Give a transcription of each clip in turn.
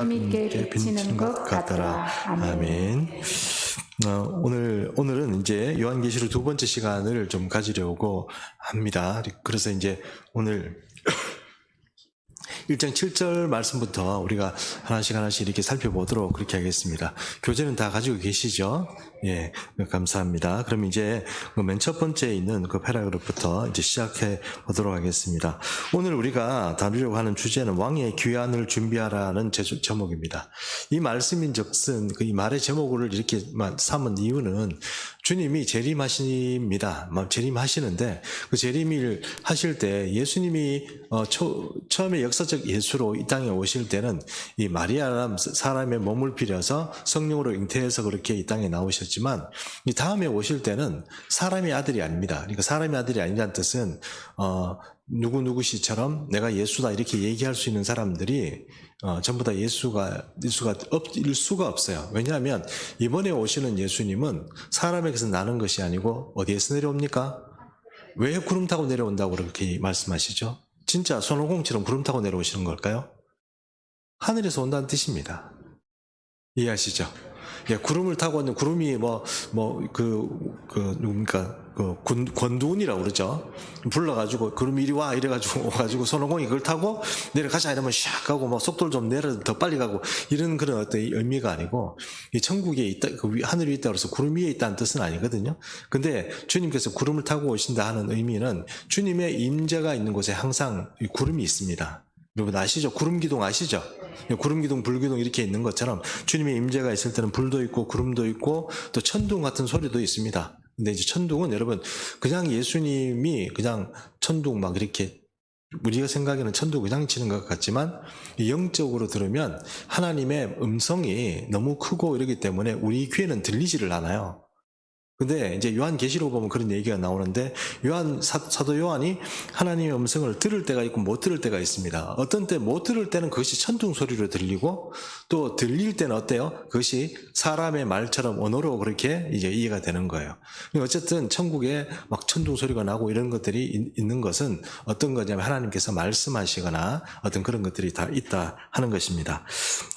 함께 비치는 것 같더라. 아멘. 오늘은 이제 요한계시록 두 번째 시간을 좀 가지려고 합니다. 그래서 이제 오늘 1장 7절 말씀부터 우리가 하나씩 이렇게 살펴보도록 그렇게 하겠습니다. 교재는 다 가지고 계시죠? 예, 감사합니다. 그럼 이제 맨 첫 번째에 있는 그 패러그래프부터 이제 시작해 보도록 하겠습니다. 오늘 우리가 다루려고 하는 주제는 왕의 귀환을 준비하라는 제목입니다. 이 말씀인즉슨 이 말의 제목을 이렇게 삼은 이유는 주님이 재림하십니다. 재림하시는데 그 재림을 하실 때 예수님이 처음에 역사적 예수로 이 땅에 오실 때는 이 마리아라는 사람의 몸을 빌려서 성령으로 잉태해서 그렇게 이 땅에 나오셨지만 이 다음에 오실 때는 사람의 아들이 아닙니다. 그러니까 사람의 아들이 아니라는 뜻은 누구누구시처럼 내가 예수다 이렇게 얘기할 수 있는 사람들이 전부 다 예수가 일 수가 없어요. 왜냐하면 이번에 오시는 예수님은 사람에게서 나는 것이 아니고 어디에서 내려옵니까? 왜 구름 타고 내려온다고 그렇게 말씀하시죠? 진짜 손오공처럼 구름 타고 내려오시는 걸까요? 하늘에서 온다는 뜻입니다. 이해하시죠? 예, 구름을 타고 오는 구름이 권두운이라고 그러죠. 불러가지고 구름이 이리 와 이래가지고 오가지고 손오공이 그걸 타고 내려가자 이러면 샥 가고 속도를 좀 내려 더 빨리 가고 이런 그런 어떤 의미가 아니고 이 천국에 있다, 하늘 위에 있다 그래서 구름 위에 있다는 뜻은 아니거든요. 근데 주님께서 구름을 타고 오신다 하는 의미는 주님의 임재가 있는 곳에 항상 구름이 있습니다. 여러분 아시죠? 구름기둥 아시죠? 구름기둥, 불기둥 이렇게 있는 것처럼 주님의 임재가 있을 때는 불도 있고 구름도 있고 또 천둥 같은 소리도 있습니다. 근데 이제 천둥은 여러분 그냥 예수님이 그냥 천둥 막 이렇게 우리가 생각에는 천둥 그냥 치는 것 같지만 영적으로 들으면 하나님의 음성이 너무 크고 이러기 때문에 우리 귀에는 들리지를 않아요. 근데 이제 요한계시록 보면 그런 얘기가 나오는데 사도 요한이 하나님의 음성을 들을 때가 있고 못 들을 때가 있습니다. 어떤 때 못 들을 때는 그것이 천둥 소리로 들리고 또 들릴 때는 어때요? 그것이 사람의 말처럼 언어로 그렇게 이제 이해가 되는 거예요. 어쨌든 천국에 막 천둥 소리가 나고 이런 것들이 있는 것은 어떤 거냐면 하나님께서 말씀하시거나 어떤 그런 것들이 다 있다 하는 것입니다.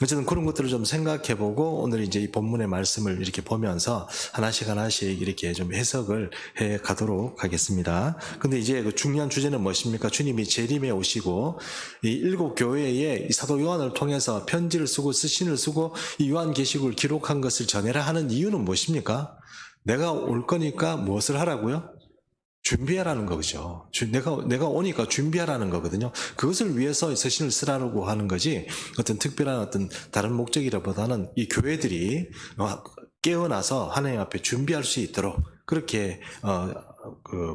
어쨌든 그런 것들을 좀 생각해보고 오늘 이제 이 본문의 말씀을 이렇게 보면서 하나씩 이렇게 좀 해석을 해 가도록 하겠습니다. 근데 이제 그 중요한 주제는 무엇입니까? 주님이 재림에 오시고 이 7 교회에 사도 요한을 통해서 편지를 쓰고 서신을 쓰고 이 요한계시록을 기록한 것을 전해라 하는 이유는 무엇입니까? 내가 올 거니까 무엇을 하라고요? 준비하라는 거죠. 내가 오니까 준비하라는 거거든요. 그것을 위해서 서신을 쓰라고 하는 거지 어떤 특별한 어떤 다른 목적이라보다는 이 교회들이 깨어나서 하나님 앞에 준비할 수 있도록 그렇게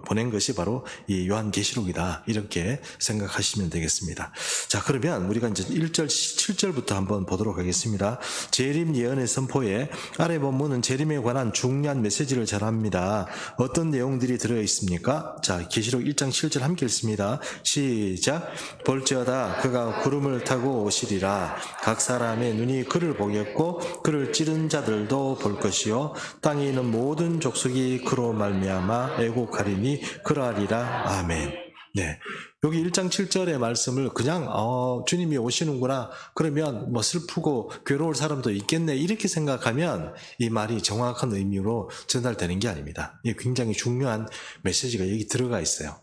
보낸 것이 바로 이 요한계시록이다 이렇게 생각하시면 되겠습니다. 자, 그러면 우리가 이제 1절 7절부터 한번 보도록 하겠습니다. 재림 예언의 선포에 아래 본문은 재림에 관한 중요한 메시지를 전합니다. 어떤 내용들이 들어 있습니까? 자, 계시록 1장 7절 함께 읽습니다. 시작. 볼지어다 그가 구름을 타고 오시리라. 각 사람의 눈이 그를 보겠고 그를 찌른 자들도 볼 것이요 땅에 있는 모든 족속이 그로 말미암아 애곡하리니 그러하리라. 아멘. 네, 여기 1장 7절의 말씀을 그냥 주님이 오시는구나 그러면 뭐 슬프고 괴로울 사람도 있겠네 이렇게 생각하면 이 말이 정확한 의미로 전달되는 게 아닙니다. 이게 굉장히 중요한 메시지가 여기 들어가 있어요.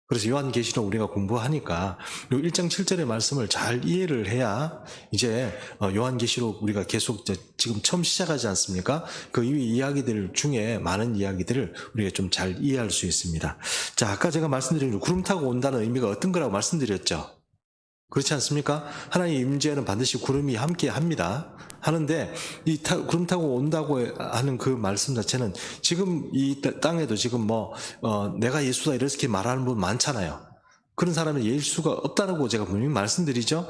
그래서 요한계시록 우리가 공부하니까 1장 7절의 말씀을 잘 이해를 해야 이제 요한계시록 우리가 계속 지금 처음 시작하지 않습니까? 그 이야기들 중에 많은 이야기들을 우리가 좀 잘 이해할 수 있습니다. 자, 아까 제가 말씀드린 구름 타고 온다는 의미가 어떤 거라고 말씀드렸죠? 그렇지 않습니까? 하나님의 임재는 반드시 구름이 함께 합니다. 하는데 이 구름 타고 온다고 하는 그 말씀 자체는 지금 이 땅에도 지금 내가 예수다 이렇게 말하는 분 많잖아요. 그런 사람이 예수가 없다고 제가 분명히 말씀드리죠.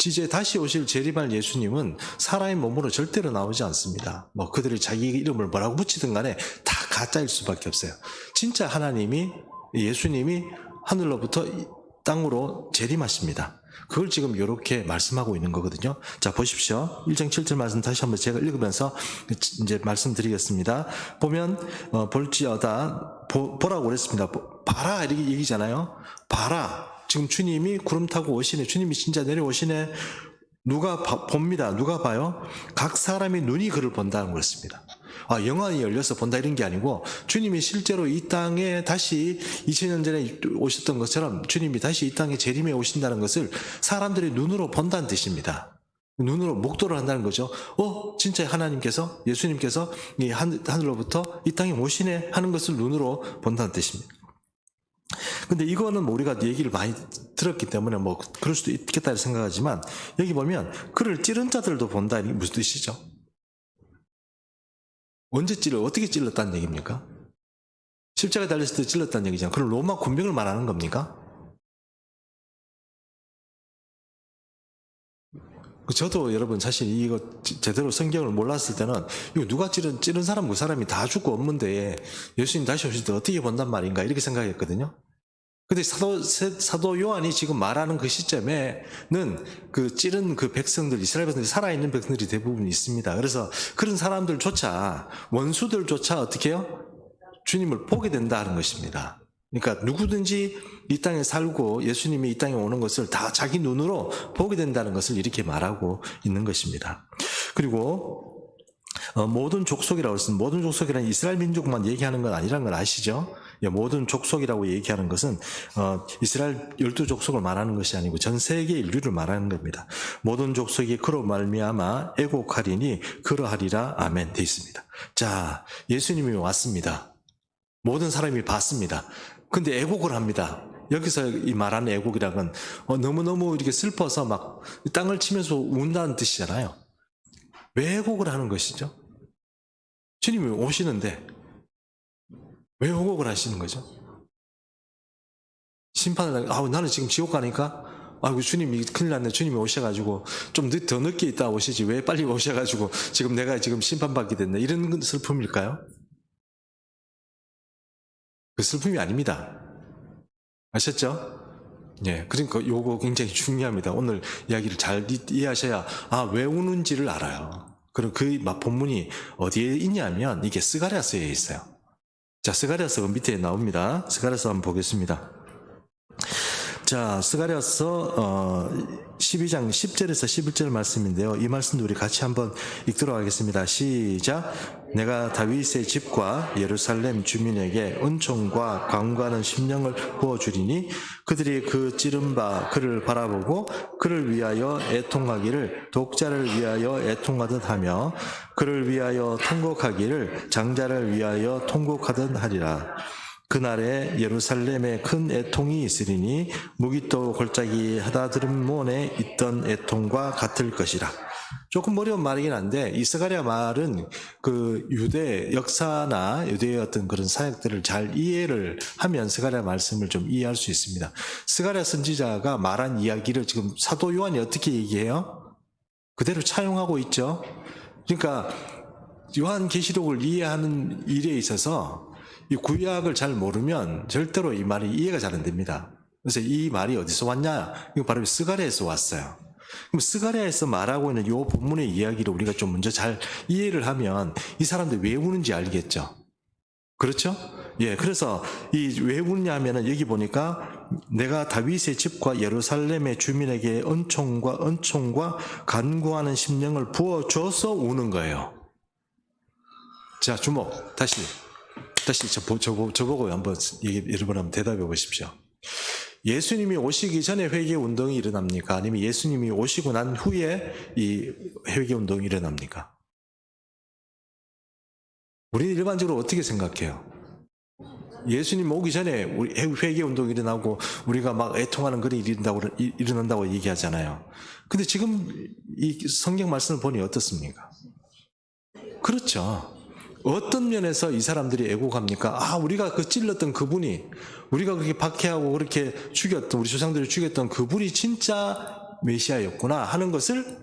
이제 다시 오실 재림할 예수님은 사람의 몸으로 절대로 나오지 않습니다. 그들이 자기 이름을 뭐라고 붙이든 간에 다 가짜일 수밖에 없어요. 진짜 하나님이 예수님이 하늘로부터 땅으로 재림하십니다. 그걸 지금 이렇게 말씀하고 있는 거거든요. 자, 보십시오. 1장 7절 말씀 다시 한번 제가 읽으면서 이제 말씀드리겠습니다. 보면 볼지어다 보라고 그랬습니다. 봐라 이렇게 얘기잖아요. 봐라. 지금 주님이 구름 타고 오시네. 주님이 진짜 내려오시네. 봅니다. 누가 봐요? 각 사람이 눈이 그를 본다는 것입니다. 영안이 열려서 본다 이런 게 아니고 주님이 실제로 이 땅에 다시 2000년 전에 오셨던 것처럼 주님이 다시 이 땅에 재림해 오신다는 것을 사람들이 눈으로 본다는 뜻입니다. 눈으로 목도를 한다는 거죠. 진짜 하나님께서, 예수님께서 이 하늘로부터 이 땅에 오시네 하는 것을 눈으로 본다는 뜻입니다. 근데 이거는 우리가 얘기를 많이 들었기 때문에 그럴 수도 있겠다 생각하지만 여기 보면 그를 찌른 자들도 본다. 이게 무슨 뜻이죠? 언제 어떻게 찔렀다는 얘기입니까? 십자가에 달렸을 때 찔렀다는 얘기잖아요. 그럼 로마 군병을 말하는 겁니까? 저도 여러분 사실 이거 제대로 성경을 몰랐을 때는 이거 누가 찌른 사람 그 사람이 다 죽고 없는데 예수님 다시 오실 때 어떻게 본단 말인가 이렇게 생각했거든요. 근데 사도 요한이 지금 말하는 그 시점에는 그 찌른 그 백성들, 이스라엘 백성들이 살아있는 백성들이 대부분 있습니다. 그래서 그런 사람들조차, 원수들조차 어떻게 해요? 주님을 보게 된다는 것입니다. 그러니까 누구든지 이 땅에 살고 예수님이 이 땅에 오는 것을 다 자기 눈으로 보게 된다는 것을 이렇게 말하고 있는 것입니다. 그리고 모든 족속이라고 했습니다. 모든 족속이란 이스라엘 민족만 얘기하는 건 아니라는 걸 아시죠? 모든 족속이라고 얘기하는 것은 이스라엘 12족속을 말하는 것이 아니고 전 세계 인류를 말하는 겁니다. 모든 족속이 그로 말미암아 애곡하리니 그러하리라. 아멘. 되어 있습니다. 자, 예수님이 왔습니다. 모든 사람이 봤습니다. 근데 애곡을 합니다. 여기서 이 말하는 애곡이라는 건 너무너무 이렇게 슬퍼서 막 땅을 치면서 운다는 뜻이잖아요. 왜 애곡을 하는 것이죠? 주님이 오시는데 왜 애곡을 하시는 거죠? 심판을 나는 지금 지옥 가니까 주님이 큰일 났네. 주님이 오셔가지고 좀 더 늦게 있다 오시지 왜 빨리 오셔가지고 지금 내가 지금 심판받게 됐네. 이런 슬픔일까요? 그 슬픔이 아닙니다. 아셨죠? 그러니까 요거 굉장히 중요합니다. 오늘 이야기를 잘 이해하셔야 왜 우는지를 알아요. 그럼 그 본문이 어디에 있냐면 이게 스가랴서에 있어요. 자, 스가랴서 밑에 나옵니다. 스가랴서 한번 보겠습니다. 자, 스가랴서 12장 10절에서 11절 말씀인데요. 이 말씀도 우리 같이 한번 읽도록 하겠습니다. 시작. 내가 다윗의 집과 예루살렘 주민에게 은총과 강구하는 심령을 부어주리니 그들이 그 찌른 바 그를 바라보고 그를 위하여 애통하기를 독자를 위하여 애통하듯 하며 그를 위하여 통곡하기를 장자를 위하여 통곡하듯 하리라. 그날에 예루살렘에 큰 애통이 있으리니 무기또 골짜기 하다드름몬에 있던 애통과 같을 것이라. 조금 어려운 말이긴 한데 이 스가랴 말은 그 유대 역사나 유대의 어떤 그런 사역들을 잘 이해를 하면 스가랴 말씀을 좀 이해할 수 있습니다. 스가랴 선지자가 말한 이야기를 지금 사도 요한이 어떻게 얘기해요? 그대로 차용하고 있죠. 그러니까 요한계시록을 이해하는 일에 있어서 이 구약을 잘 모르면 절대로 이 말이 이해가 잘 안 됩니다. 그래서 이 말이 어디서 왔냐? 이거 바로 스가랴에서 왔어요. 그럼 스가랴에서 말하고 있는 이 본문의 이야기를 우리가 좀 먼저 잘 이해를 하면 이 사람들 왜 우는지 알겠죠? 그렇죠? 그래서 이 왜 우느냐 하면은 여기 보니까 내가 다윗의 집과 예루살렘의 주민에게 은총과 간구하는 심령을 부어줘서 우는 거예요. 자, 주목. 다시 저보고 한번 여러분 한번 대답해 보십시오. 예수님이 오시기 전에 회개 운동이 일어납니까? 아니면 예수님이 오시고 난 후에 이 회개 운동이 일어납니까? 우리는 일반적으로 어떻게 생각해요? 예수님 오기 전에 우리 회개 운동이 일어나고 우리가 막 애통하는 그런 일이 일어난다고 얘기하잖아요. 근데 지금 이 성경 말씀을 보니 어떻습니까? 그렇죠. 어떤 면에서 이 사람들이 애곡합니까? 우리가 그 찔렀던 그분이, 우리가 그렇게 박해하고 그렇게 죽였던, 우리 조상들을 죽였던 그분이 진짜 메시아였구나 하는 것을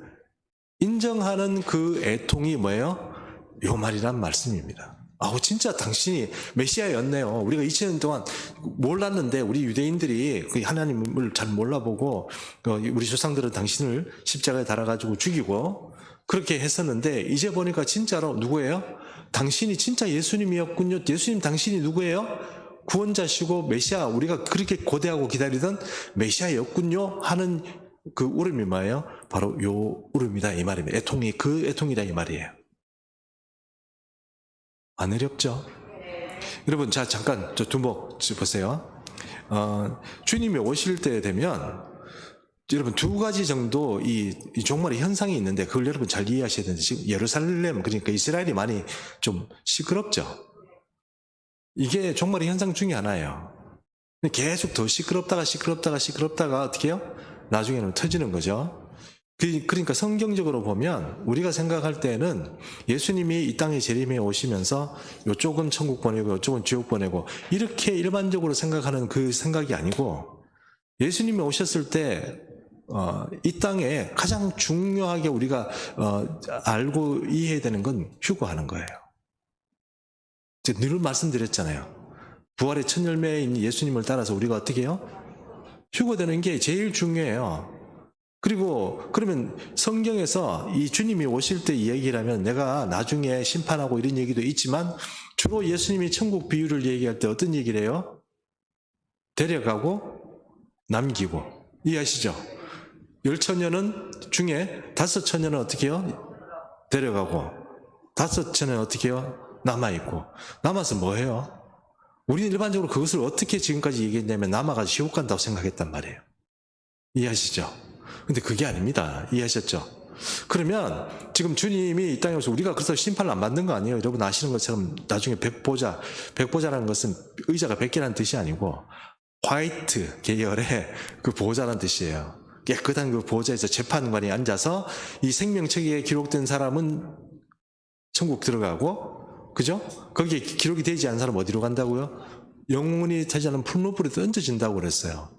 인정하는 그 애통이 뭐예요? 요 말이란 말씀입니다. 진짜 당신이 메시아였네요. 우리가 2000년 동안 몰랐는데 우리 유대인들이 하나님을 잘 몰라보고 우리 조상들은 당신을 십자가에 달아가지고 죽이고 그렇게 했었는데 이제 보니까 진짜로 누구예요? 당신이 진짜 예수님이었군요. 예수님 당신이 누구예요? 구원자시고 메시아, 우리가 그렇게 고대하고 기다리던 메시아였군요 하는 그 울음이 뭐예요? 바로 요 울음이다 이 말입니다. 애통이 그 애통이다 이 말이에요. 안 어렵죠? 여러분, 자 잠깐 저 두목 보세요. 주님이 오실 때 되면 여러분 두 가지 정도 이 종말의 현상이 있는데 그걸 여러분 잘 이해하셔야 되는데, 지금 예루살렘 그러니까 이스라엘이 많이 좀 시끄럽죠. 이게 종말의 현상 중에 하나예요. 계속 더 시끄럽다가 어떻게 해요? 나중에는 터지는 거죠. 그러니까 성경적으로 보면 우리가 생각할 때는 예수님이 이 땅에 재림해 오시면서 이쪽은 천국 보내고 이쪽은 지옥 보내고 이렇게 일반적으로 생각하는 그 생각이 아니고, 예수님이 오셨을 때 이 땅에 가장 중요하게 우리가 알고 이해해야 되는 건 휴거하는 거예요. 늘 말씀드렸잖아요. 부활의 첫 열매인 예수님을 따라서 우리가 어떻게 해요? 휴거되는 게 제일 중요해요. 그리고 그러면 성경에서 이 주님이 오실 때 이 얘기라면 내가 나중에 심판하고 이런 얘기도 있지만, 주로 예수님이 천국 비유를 얘기할 때 어떤 얘기를 해요? 데려가고 남기고. 이해하시죠? 10,000년은 중에 5,000년은 어떻게 해요? 데려가고 5,000년은 어떻게 해요? 남아있고. 남아서 뭐 해요? 우리는 일반적으로 그것을 어떻게 지금까지 얘기했냐면 남아가지고 지옥 간다고 생각했단 말이에요. 이해하시죠? 근데 그게 아닙니다. 이해하셨죠? 그러면 지금 주님이 이 땅에 오셔서 우리가 그래서 심판을 안 받는 거 아니에요. 여러분 아시는 것처럼 나중에 백보자라는 것은 의자가 100개라는 뜻이 아니고 화이트 계열의 그 보호자라는 뜻이에요. 깨끗한 그 보호자에서 재판관이 앉아서 이 생명책에 기록된 사람은 천국 들어가고, 그죠? 거기에 기록이 되지 않은 사람은 어디로 간다고요? 영원히 되지 않은 풀무불에 던져진다고 그랬어요.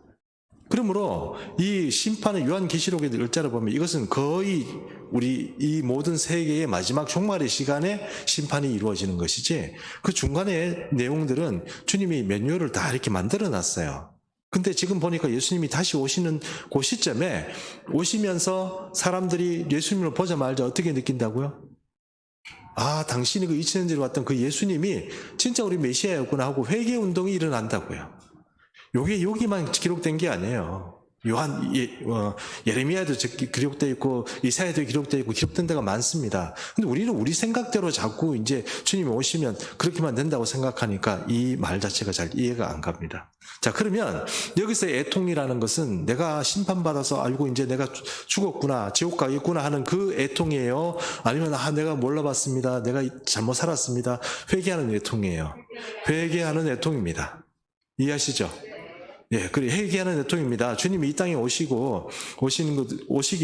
그러므로 이 심판의 요한계시록의 글자를 보면 이것은 거의 우리 이 모든 세계의 마지막 종말의 시간에 심판이 이루어지는 것이지, 그 중간의 내용들은 주님이 매뉴얼을 다 이렇게 만들어 놨어요. 근데 지금 보니까 예수님이 다시 오시는 그 시점에 오시면서 사람들이 예수님을 보자마자 어떻게 느낀다고요? 아, 당신이 그 2000년 전에 왔던 그 예수님이 진짜 우리 메시아였구나 하고 회개 운동이 일어난다고요. 요게 여기만 기록된 게 아니에요. 예레미야도 기록되어 있고 이사야도 기록되어 있고 기록된 데가 많습니다. 근데 우리는 우리 생각대로 자꾸 이제 주님이 오시면 그렇게만 된다고 생각하니까 이 말 자체가 잘 이해가 안 갑니다. 자, 그러면 여기서 애통이라는 것은 내가 심판받아서 알고 이제 내가 죽었구나, 지옥 가겠구나 하는 그 애통이에요? 아니면 내가 몰라봤습니다, 내가 잘못 살았습니다, 회개하는 애통이에요? 회개하는 애통입니다. 이해하시죠? 예, 그리고 회개하는 애통입니다. 주님이 이 땅에 오시기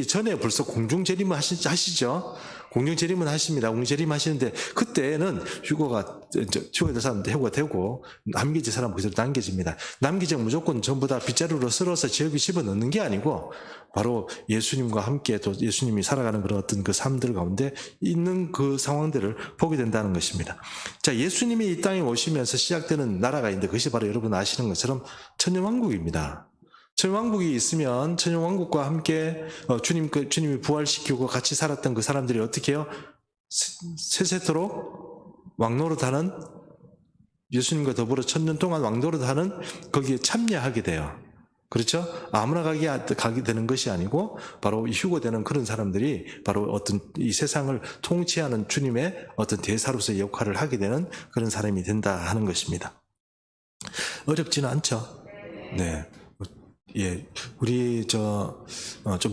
전에 벌써 공중재림을 하시죠? 공중재림은 하십니다. 공중재림 하시는데, 그때는 휴거될 사람한테 휴거가 되고, 남겨질 사람은 그대로 남겨집니다. 남기적 무조건 전부 다 빗자루로 쓸어서 지역에 집어넣는 게 아니고, 바로 예수님과 함께 또 예수님이 살아가는 그런 어떤 그 삶들 가운데 있는 그 상황들을 보게 된다는 것입니다. 자, 예수님이 이 땅에 오시면서 시작되는 나라가 있는데, 그것이 바로 여러분 아시는 것처럼 천년왕국입니다. 천년왕국이 있으면 천년왕국과 함께 주님이 부활시키고 같이 살았던 그 사람들이 어떻게 해요? 세세토록 왕노릇하는, 예수님과 더불어 1000년 동안 왕노릇하는 거기에 참여하게 돼요. 그렇죠? 아무나 가게 되는 것이 아니고 바로 휴거되는 그런 사람들이 바로 어떤 이 세상을 통치하는 주님의 어떤 대사로서의 역할을 하게 되는 그런 사람이 된다 하는 것입니다. 어렵지는 않죠? 네. 예, 우리 좀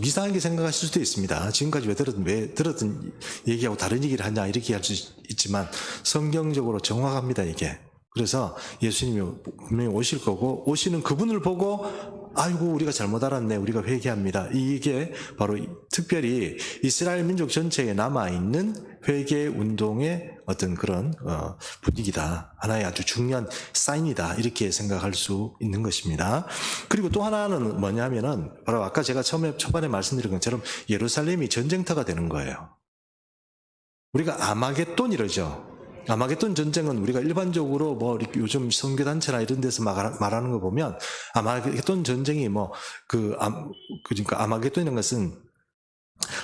이상하게 생각하실 수도 있습니다. 지금까지 왜 들었던 얘기하고 다른 얘기를 하냐 이렇게 할 수 있지만 성경적으로 정확합니다, 이게. 그래서 예수님이 분명히 오실 거고, 오시는 그분을 보고 아이고 우리가 잘못 알았네, 우리가 회개합니다. 이게 바로 특별히 이스라엘 민족 전체에 남아있는 회개 운동의 어떤 그런 분위기다, 하나의 아주 중요한 사인이다, 이렇게 생각할 수 있는 것입니다. 그리고 또 하나는 뭐냐면은 바로 아까 제가 초반에 말씀드린 것처럼 예루살렘이 전쟁터가 되는 거예요. 우리가 아마겟돈 이러죠. 아마겟돈 전쟁은 우리가 일반적으로 뭐 요즘 선교단체나 이런 데서 말하는 거 보면 아마겟돈 전쟁이 그러니까 아마겟돈이라는 것은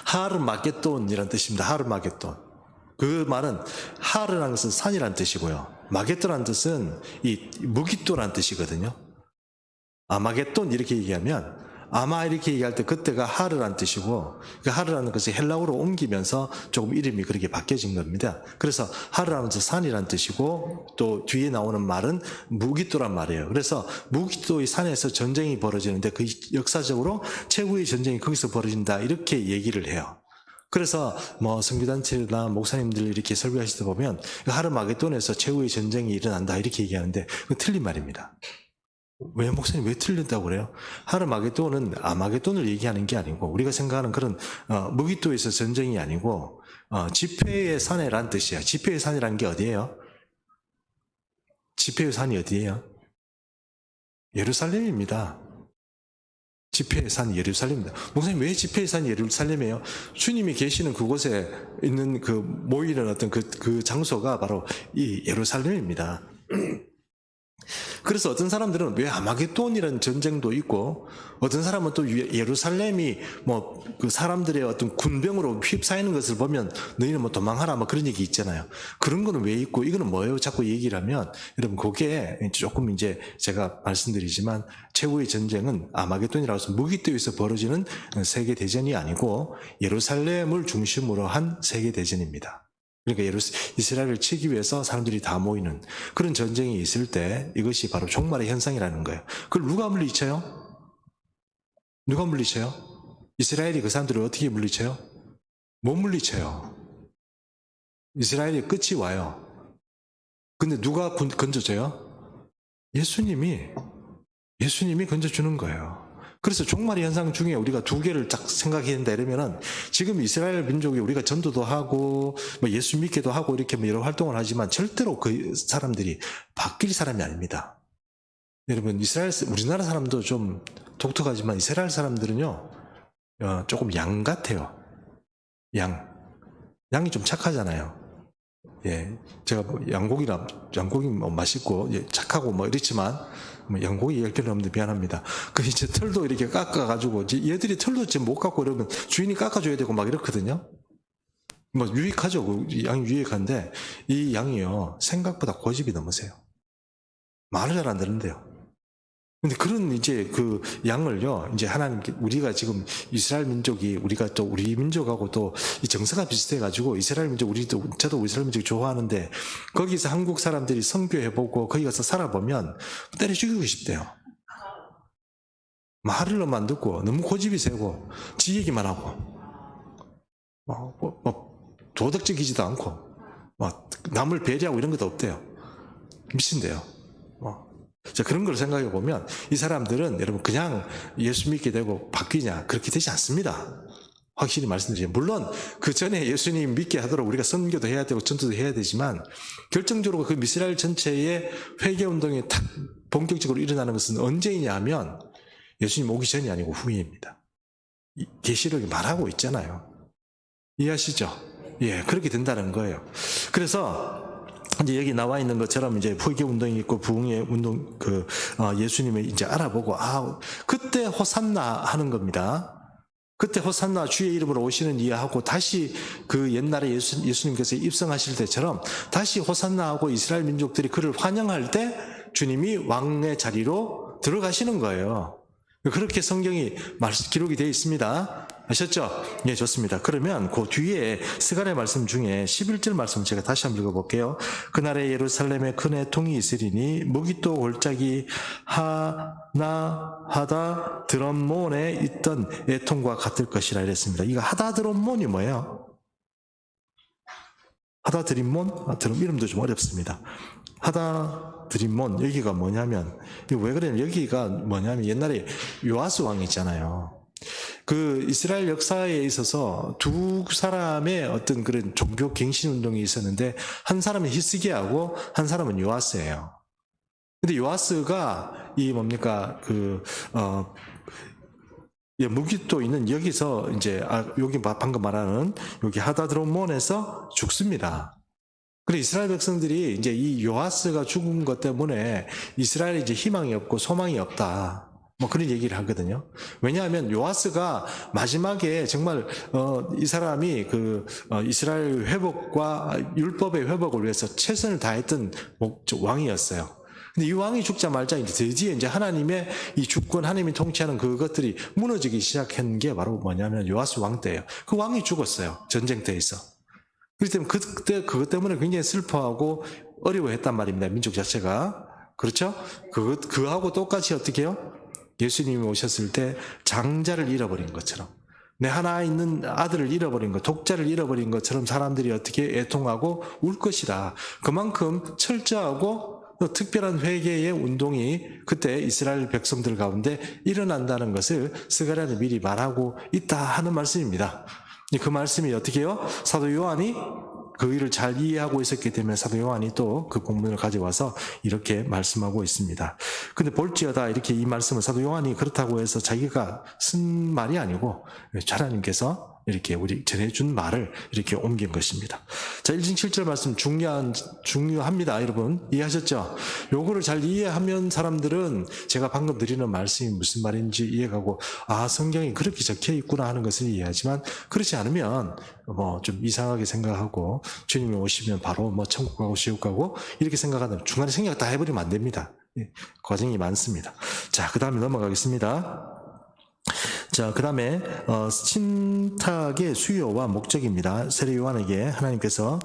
하르마겟돈이라는 뜻입니다. 하르마겟돈. 그 말은 하르라는 것은 산이라는 뜻이고요. 마겟돈이라는 뜻은 이 무깃도라는 뜻이거든요. 아마겟돈 이렇게 얘기하면 아마 이렇게 얘기할 때 그때가 하르란 뜻이고, 그 하르라는 것이 헬라어로 옮기면서 조금 이름이 그렇게 바뀌어진 겁니다. 그래서 하르라는 산이란 뜻이고, 또 뒤에 나오는 말은 무기또란 말이에요. 그래서 무기또의 산에서 전쟁이 벌어지는데 그 역사적으로 최후의 전쟁이 거기서 벌어진다, 이렇게 얘기를 해요. 그래서 뭐 선교단체나 목사님들 이렇게 설교하시다 보면 하르마게돈에서 최후의 전쟁이 일어난다, 이렇게 얘기하는데 그건 틀린 말입니다. 왜 목사님 왜 틀린다고 그래요? 하르마게돈은 아마게돈을 얘기하는 게 아니고, 우리가 생각하는 그런 무기또에서 전쟁이 아니고 지폐의 산이란 뜻이야. 지폐의 산이란 게 어디예요? 지폐의 산이 어디예요? 예루살렘입니다. 지폐의 산이 예루살렘입니다. 목사님 왜 지폐의 산이 예루살렘이에요? 주님이 계시는 그곳에 있는 그 모이는 어떤 그 장소가 바로 이 예루살렘입니다. 그래서 어떤 사람들은 왜 아마게돈이라는 전쟁도 있고, 어떤 사람은 또 예루살렘이 뭐 그 사람들의 어떤 군병으로 휩싸이는 것을 보면 너희는 뭐 도망하라, 뭐 그런 얘기 있잖아요. 그런 거는 왜 있고 이거는 뭐예요? 자꾸 얘기를 하면, 여러분 그게 조금 이제 제가 말씀드리지만 최후의 전쟁은 아마게돈이라고 해서 무기또에서 벌어지는 세계 대전이 아니고 예루살렘을 중심으로 한 세계 대전입니다. 그러니까 이스라엘을 치기 위해서 사람들이 다 모이는 그런 전쟁이 있을 때 이것이 바로 종말의 현상이라는 거예요. 그걸 누가 물리쳐요? 누가 물리쳐요? 이스라엘이 그 사람들을 어떻게 물리쳐요? 못 물리쳐요. 이스라엘이 끝이 와요. 근데 누가 건져줘요? 예수님이 건져주는 거예요. 그래서 종말의 현상 중에 우리가 두 개를 딱 생각해야 된다 이러면은, 지금 이스라엘 민족이 우리가 전도도 하고 뭐 예수 믿기도 하고 이렇게 뭐 여러 활동을 하지만 절대로 그 사람들이 바뀔 사람이 아닙니다. 여러분 우리나라 사람도 좀 독특하지만 이스라엘 사람들은요 조금 양 같아요. 양이 좀 착하잖아요. 예, 제가 뭐 양고기 뭐 맛있고 착하고 뭐 이렇지만 뭐 양고기 얘기할 필요는 없는데 미안합니다. 그 이제 털도 이렇게 깎아가지고 얘들이 털도 지금 못 깎고 이러면 주인이 깎아줘야 되고 막 이렇거든요. 뭐 유익하죠. 양이 유익한데 이 양이요 생각보다 고집이 너무 세요. 말을 잘 안 듣는데요. 근데 그런 이제 그 양을요, 이제 하나님께, 우리가 지금 이스라엘 민족이, 우리가 또 우리 민족하고 또 이 정서가 비슷해가지고 이스라엘 민족, 저도 이스라엘 민족 좋아하는데 거기서 한국 사람들이 선교해보고 거기 가서 살아보면 때려 죽이고 싶대요. 말을만 듣고 너무 고집이 세고 지 얘기만 하고 도덕적이지도 않고 남을 배려하고 이런 것도 없대요. 미친대요. 자, 그런 걸 생각해 보면 이 사람들은 여러분 그냥 예수 믿게 되고 바뀌냐, 그렇게 되지 않습니다. 확실히 말씀드리죠. 물론 그 전에 예수님 믿게 하도록 우리가 선교도 해야 되고 전도도 해야 되지만, 결정적으로 그 이스라엘 전체의 회개운동이 탁 본격적으로 일어나는 것은 언제이냐 하면 예수님 오기 전이 아니고 후입니다. 계시록이 말하고 있잖아요. 이해하시죠? 예, 그렇게 된다는 거예요. 그래서 이제 여기 나와 있는 것처럼 이제 회개 운동이 있고 부흥의 운동, 예수님을 이제 알아보고, 그때 호산나 하는 겁니다. 그때 호산나 주의 이름으로 오시는 이해하고 다시 그 옛날에 예수님께서 입성하실 때처럼 다시 호산나하고 이스라엘 민족들이 그를 환영할 때 주님이 왕의 자리로 들어가시는 거예요. 그렇게 성경이 기록이 되어 있습니다. 아셨죠? 예, 좋습니다. 그러면 그 뒤에 스가랴 말씀 중에 11절 말씀 제가 다시 한번 읽어볼게요. 그날에 예루살렘에 큰 애통이 있으리니 무기또 골짜기 하다 드럼몬에 있던 애통과 같을 것이라 이랬습니다. 이거 하다 드럼몬이 뭐예요? 하다 드림몬? 이름도 좀 어렵습니다. 하다 드림몬, 여기가 뭐냐면, 왜 그러냐면 여기가 뭐냐면 옛날에 요아스 왕 있잖아요. 그 이스라엘 역사에 있어서 두 사람의 어떤 그런 종교 갱신 운동이 있었는데, 한 사람은 히스기야하고 한 사람은 요아스예요. 근데 요아스가 무기또 있는 여기서 이제 여기 방금 말하는 여기 하다드롬몬에서 죽습니다. 그래 이스라엘 백성들이 이제 이 요아스가 죽은 것 때문에 이스라엘에 이제 희망이 없고 소망이 없다, 뭐 그런 얘기를 하거든요. 왜냐하면 요아스가 마지막에 정말 이 사람이 이스라엘 회복과 율법의 회복을 위해서 최선을 다했던 왕이었어요. 근데 이 왕이 죽자마자 이제 드디어 이제 하나님의 이 주권, 하나님이 통치하는 그것들이 무너지기 시작한 게 바로 뭐냐면 요아스 왕 때예요. 그 왕이 죽었어요. 전쟁터에서. 그렇기 때문에 그때 그것 때문에 굉장히 슬퍼하고 어려워했단 말입니다. 민족 자체가. 그렇죠? 그하고 똑같이 어떻게 해요? 예수님이 오셨을 때 장자를 잃어버린 것처럼, 내 하나 있는 아들을 잃어버린 것, 독자를 잃어버린 것처럼 사람들이 어떻게 애통하고 울 것이다. 그만큼 철저하고 특별한 회개의 운동이 그때 이스라엘 백성들 가운데 일어난다는 것을 스가랴는 미리 말하고 있다 하는 말씀입니다. 그 말씀이 어떻게 해요? 사도 요한이 그 일을 잘 이해하고 있었기 때문에 사도 요한이 또 그 본문을 가져와서 이렇게 말씀하고 있습니다. 근데 볼지어다 이렇게 이 말씀을 사도 요한이 그렇다고 해서 자기가 쓴 말이 아니고 하나님께서 이렇게 우리 전해준 말을 이렇게 옮긴 것입니다. 자, 1장 7절 말씀 중요합니다. 여러분 이해하셨죠? 요거를 잘 이해하면 사람들은 제가 방금 드리는 말씀이 무슨 말인지 이해가고, 아, 성경이 그렇게 적혀 있구나 하는 것을 이해하지만, 그렇지 않으면 뭐 좀 이상하게 생각하고 주님이 오시면 바로 뭐 천국 가고 지옥 가고 이렇게 생각하는, 중간에 생각 다 해버리면 안 됩니다. 과정이 많습니다. 자, 그 다음에 넘어가겠습니다. 자, 그 다음에 신탁의 수요와 목적입니다. 세례 요한에게 하나님께서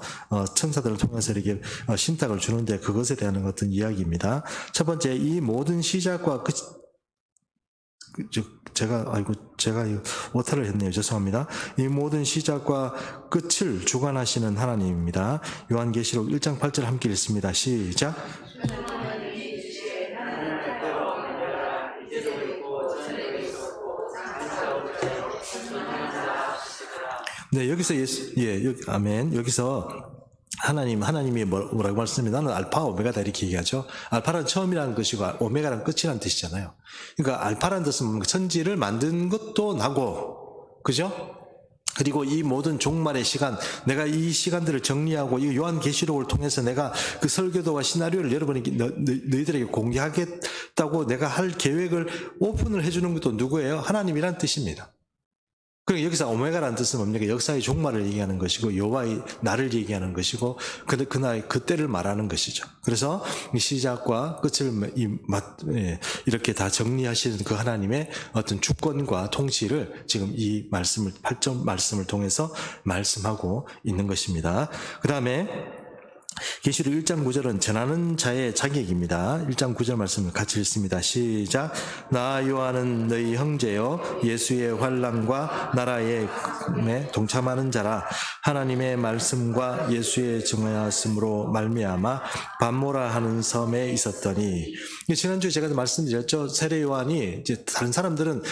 천사들을 통해서 이렇게 신탁을 주는데 그것에 대한 어떤 이야기입니다. 첫 번째, 이 모든 시작과 끝, 제가 오타를 했네요. 죄송합니다. 이 모든 시작과 끝을 주관하시는 하나님입니다. 요한계시록 1장 8절 함께 읽습니다. 시작. 네, 여기서 아멘. 여기서 하나님이 뭐라고 말씀합니다. 나는 알파 오메가다 이렇게 얘기하죠. 알파는 처음이라는 것이고 오메가는 끝이라는 뜻이잖아요. 그러니까 알파라는 뜻은 천지를 만든 것도 나고, 그죠? 그리고 이 모든 종말의 시간, 내가 이 시간들을 정리하고 이 요한계시록을 통해서 내가 그 설교도와 시나리오를 여러분에게 너희들에게 공개하겠다고 내가 할 계획을 오픈을 해주는 것도 누구예요? 하나님이란 뜻입니다. 그러니까 여기서 오메가라는 뜻은 뭡니까? 역사의 종말을 얘기하는 것이고 여호와의 날을 얘기하는 것이고 그날 그때를 말하는 것이죠. 그래서 이 시작과 끝을 이렇게 다 정리하시는 그 하나님의 어떤 주권과 통치를 지금 이 말씀을 8점 말씀을 통해서 말씀하고 있는 것입니다. 그 다음에 계시록 1장 9절은 전하는 자의 자격입니다. 1장 9절 말씀을 같이 읽습니다. 시작. 나 요한은 너희 형제여 예수의 환난과 나라에 동참하는 자라. 하나님의 말씀과 예수의 증언하심으로 말미암아 반모라 하는 섬에 있었더니, 지난주에 제가 말씀드렸죠. 세례 요한이 이제 다른 사람들은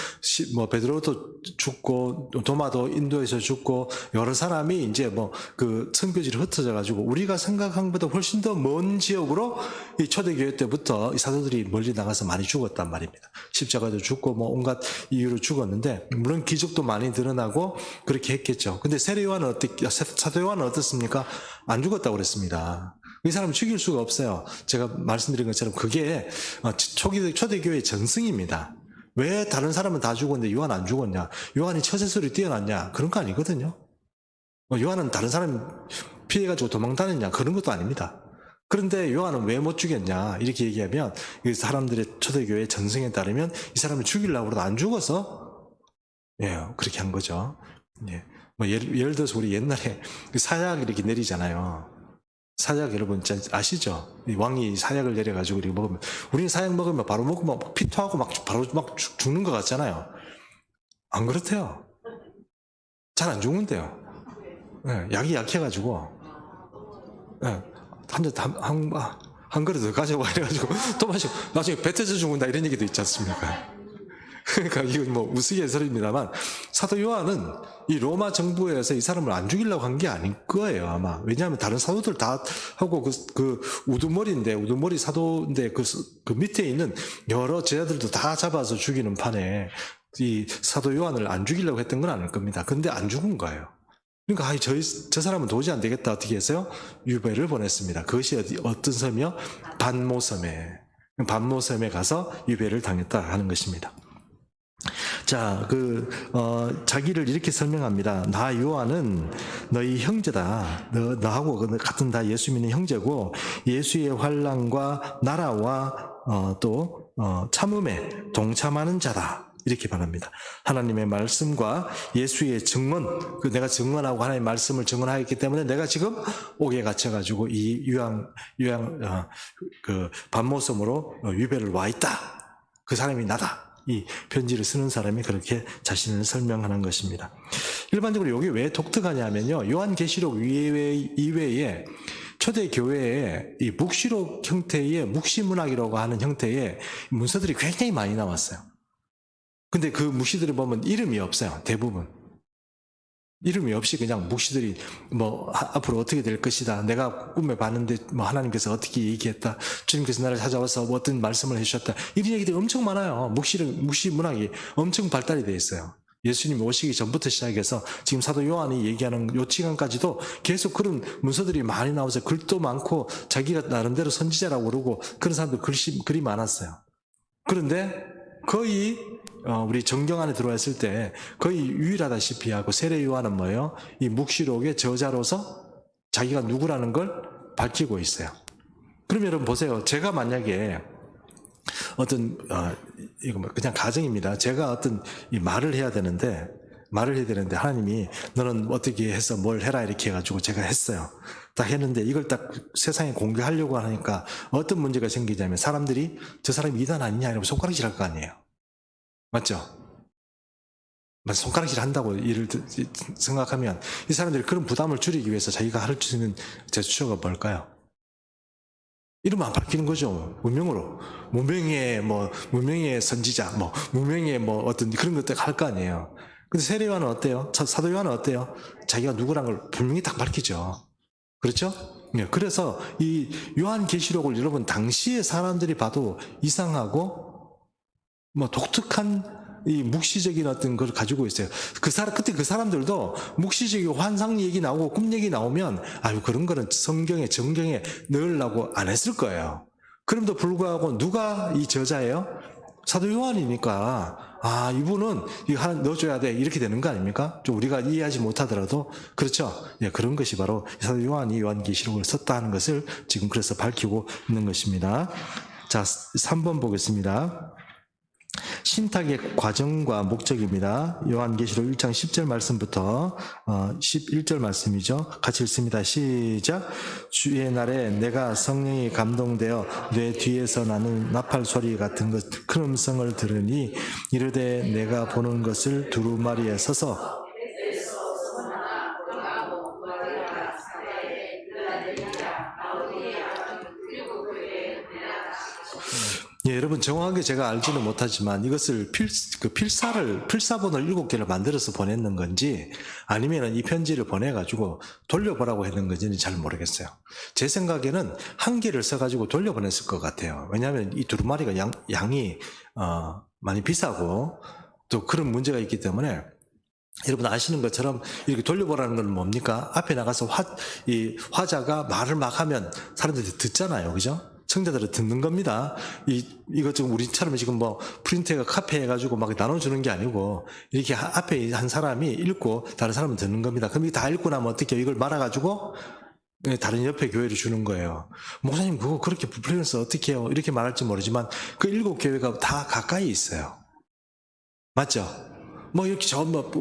뭐 베드로도 죽고 도마도 인도에서 죽고 여러 사람이 이제 뭐 그 선교지로 흩어져 가지고 우리가 생각한 것보다 훨씬 더 먼 지역으로 이 초대교회 때부터 이 사도들이 멀리 나가서 많이 죽었단 말입니다. 십자가도 죽고 뭐 온갖 이유로 죽었는데, 물론 기적도 많이 드러나고 그렇게 했겠죠. 근데 세례 요한은 사도 요한은 어떻습니까? 안 죽었다고 그랬습니다. 이 사람을 죽일 수가 없어요. 제가 말씀드린 것처럼 그게 초대교회의 전승입니다. 왜 다른 사람은 다 죽었는데 요한 안 죽었냐? 요한이 처세술이 뛰어났냐? 그런 거 아니거든요. 요한은 다른 사람 피해가지고 도망다녔냐? 그런 것도 아닙니다. 그런데 요한은 왜 못 죽였냐? 이렇게 얘기하면 이 사람들의 초대교회의 전승에 따르면 이 사람을 죽이려고 해도 안 죽어서 그렇게 한 거죠. 뭐 예를 들어서 우리 옛날에 사약 이렇게 내리잖아요. 사약 여러분 아시죠? 왕이 사약을 내려가지고 이렇게 먹으면, 우리는 사약 먹으면 바로 먹으면 피토하고 바로 죽는 것 같잖아요. 안 그렇대요. 잘 안 죽는데요. 약이 약해가지고 한 그릇 더 가져와 이래가지고 또 마시고 나중에 배 터져 죽는다 이런 얘기도 있지 않습니까? 그러니까 이건 뭐 우스갯소리입니다만, 사도 요한은 이 로마 정부에서 이 사람을 안 죽이려고 한 게 아닐 거예요, 아마. 왜냐하면 다른 사도들 다 하고 그 우두머리 사도인데 그 밑에 있는 여러 제자들도 다 잡아서 죽이는 판에 이 사도 요한을 안 죽이려고 했던 건 아닐 겁니다. 근데 안 죽은 거예요. 그러니까 저 사람은 도저히 안 되겠다. 어떻게 했어요? 유배를 보냈습니다. 그것이 어떤 섬이요? 반모섬에 가서 유배를 당했다 하는 것입니다. 자, 자기를 이렇게 설명합니다. 나 요한은 너희 형제다. 너하고 같은 다 예수 믿는 형제고, 예수의 환난과 나라와 참음에 동참하는 자다. 이렇게 말합니다. 하나님의 말씀과 예수의 증언, 내가 증언하고 하나님의 말씀을 증언하였기 때문에 내가 지금 옥에 갇혀가지고 이 반모섬으로 유배를 와 있다. 그 사람이 나다. 이 편지를 쓰는 사람이 그렇게 자신을 설명하는 것입니다. 일반적으로 이게 왜 독특하냐면요. 요한계시록 이외에 초대 교회에 이 묵시록 형태의 묵시문학이라고 하는 형태의 문서들이 굉장히 많이 나왔어요. 근데 그 묵시들을 보면 이름이 없어요. 대부분. 이름이 없이 그냥 묵시들이 앞으로 어떻게 될 것이다. 내가 꿈에 봤는데 하나님께서 어떻게 얘기했다. 주님께서 나를 찾아와서 어떤 말씀을 해주셨다. 이런 얘기들이 엄청 많아요. 묵시 문학이 엄청 발달이 되어 있어요. 예수님이 오시기 전부터 시작해서 지금 사도 요한이 얘기하는 요 시간까지도 계속 그런 문서들이 많이 나오죠. 글도 많고 자기가 나름대로 선지자라고 그러고 그런 사람들 글이 많았어요. 그런데 거의 우리 정경 안에 들어왔을 때 거의 유일하다시피 하고 세례 요한은 뭐예요? 이 묵시록의 저자로서 자기가 누구라는 걸 밝히고 있어요. 그럼 여러분 보세요. 제가 만약에 이거 그냥 가정입니다. 제가 이 말을 해야 되는데 하나님이 너는 어떻게 해서 뭘 해라 이렇게 해가지고 제가 했어요. 딱 했는데 이걸 딱 세상에 공개하려고 하니까 어떤 문제가 생기냐면 사람들이 저 사람이 이단 아니냐 이러면 손가락질 할 거 아니에요. 맞죠? 손가락질 한다고 일을 생각하면 이 사람들이 그런 부담을 줄이기 위해서 자기가 할 수 있는 제스처가 뭘까요? 이러면 안 밝히는 거죠. 무명의 선지자, 무명의 어떤 그런 것들 할 거 아니에요. 근데 세례 요한은 어때요? 사도 요한은 어때요? 자기가 누구란 걸 분명히 딱 밝히죠. 그렇죠? 네, 그래서 이 요한계시록을 여러분 당시의 사람들이 봐도 이상하고 독특한 이 묵시적인 어떤 걸 가지고 있어요. 그때 그 사람들도 묵시적인 환상 얘기 나오고 꿈 얘기 나오면 그런 거는 정경에 넣으려고 안 했을 거예요. 그럼에도 불구하고 누가 이 저자예요? 사도 요한이니까 이분은 이거 하나 넣어줘야 돼 이렇게 되는 거 아닙니까? 좀 우리가 이해하지 못하더라도 그렇죠? 예, 그런 것이 바로 사도 요한이 요한계시록을 썼다 하는 것을 지금 그래서 밝히고 있는 것입니다. 자, 3번 보겠습니다. 신탁의 과정과 목적입니다. 요한계시록 1장 10절 말씀부터 11절 말씀이죠. 같이 읽습니다. 시작. 주의 날에 내가 성령이 감동되어 뇌 뒤에서 나는 나팔 소리 같은 큰 음성을 들으니 이르되 내가 보는 것을 두루마리에 서서 예, 여러분 정확하게 제가 알지는 못하지만 이것을 필사본을 7개를 만들어서 보냈는 건지 아니면 이 편지를 보내가지고 돌려보라고 했는 건지는 잘 모르겠어요. 제 생각에는 1개를 써가지고 돌려보냈을 것 같아요. 왜냐하면 이 두루마리가 양이 많이 비싸고 또 그런 문제가 있기 때문에 여러분 아시는 것처럼 이렇게 돌려보라는 건 뭡니까? 앞에 나가서 화자가 말을 막 하면 사람들이 듣잖아요. 그죠? 청자들은 듣는 겁니다. 이것 지금 우리처럼 지금 프린트해가 카피해가지고 막 나눠주는 게 아니고 이렇게 앞에 한 사람이 읽고 다른 사람은 듣는 겁니다. 그럼 이게 다 읽고 나면 어떻게 해요? 이걸 말아가지고 다른 옆에 교회를 주는 거예요. 목사님 그거 그렇게 불편해서 어떻게 해요? 이렇게 말할지 모르지만 그 7교회가 다 가까이 있어요. 맞죠? 이렇게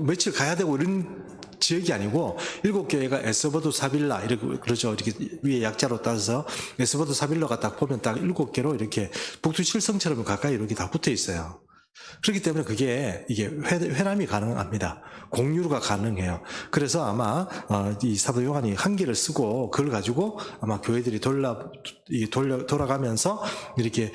며칠 가야 되고 이런 지역이 아니고 7교회가 에스버드 사빌라 이렇게 그러죠. 이렇게 위에 약자로 따져서 에스버드 사빌라가 딱 보면 딱 7개로 이렇게 북두 칠성처럼 가까이 이렇게 다 붙어 있어요. 그렇기 때문에 이게 회람이 가능합니다. 공유가 가능해요. 그래서 아마 이 사도 요한이 1개를 쓰고 그걸 가지고 아마 교회들이 돌아가면서 이렇게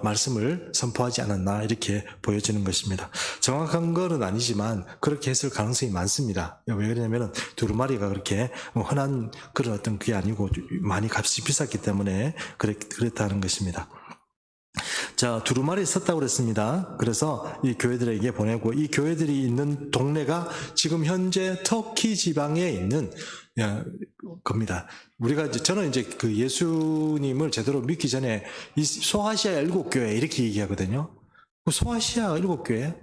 말씀을 선포하지 않았나 이렇게 보여지는 것입니다. 정확한 건 아니지만 그렇게 했을 가능성이 많습니다. 왜 그러냐면 두루마리가 그렇게 흔한 그런 어떤 그게 아니고 많이 값이 비쌌기 때문에 그랬다는 것입니다. 자, 두루마리 썼다고 그랬습니다. 그래서 이 교회들에게 보내고 이 교회들이 있는 동네가 지금 현재 터키 지방에 있는 겁니다. 저는 이제 그 예수님을 제대로 믿기 전에 이 소아시아 7교회 이렇게 얘기하거든요. 소아시아 7교회?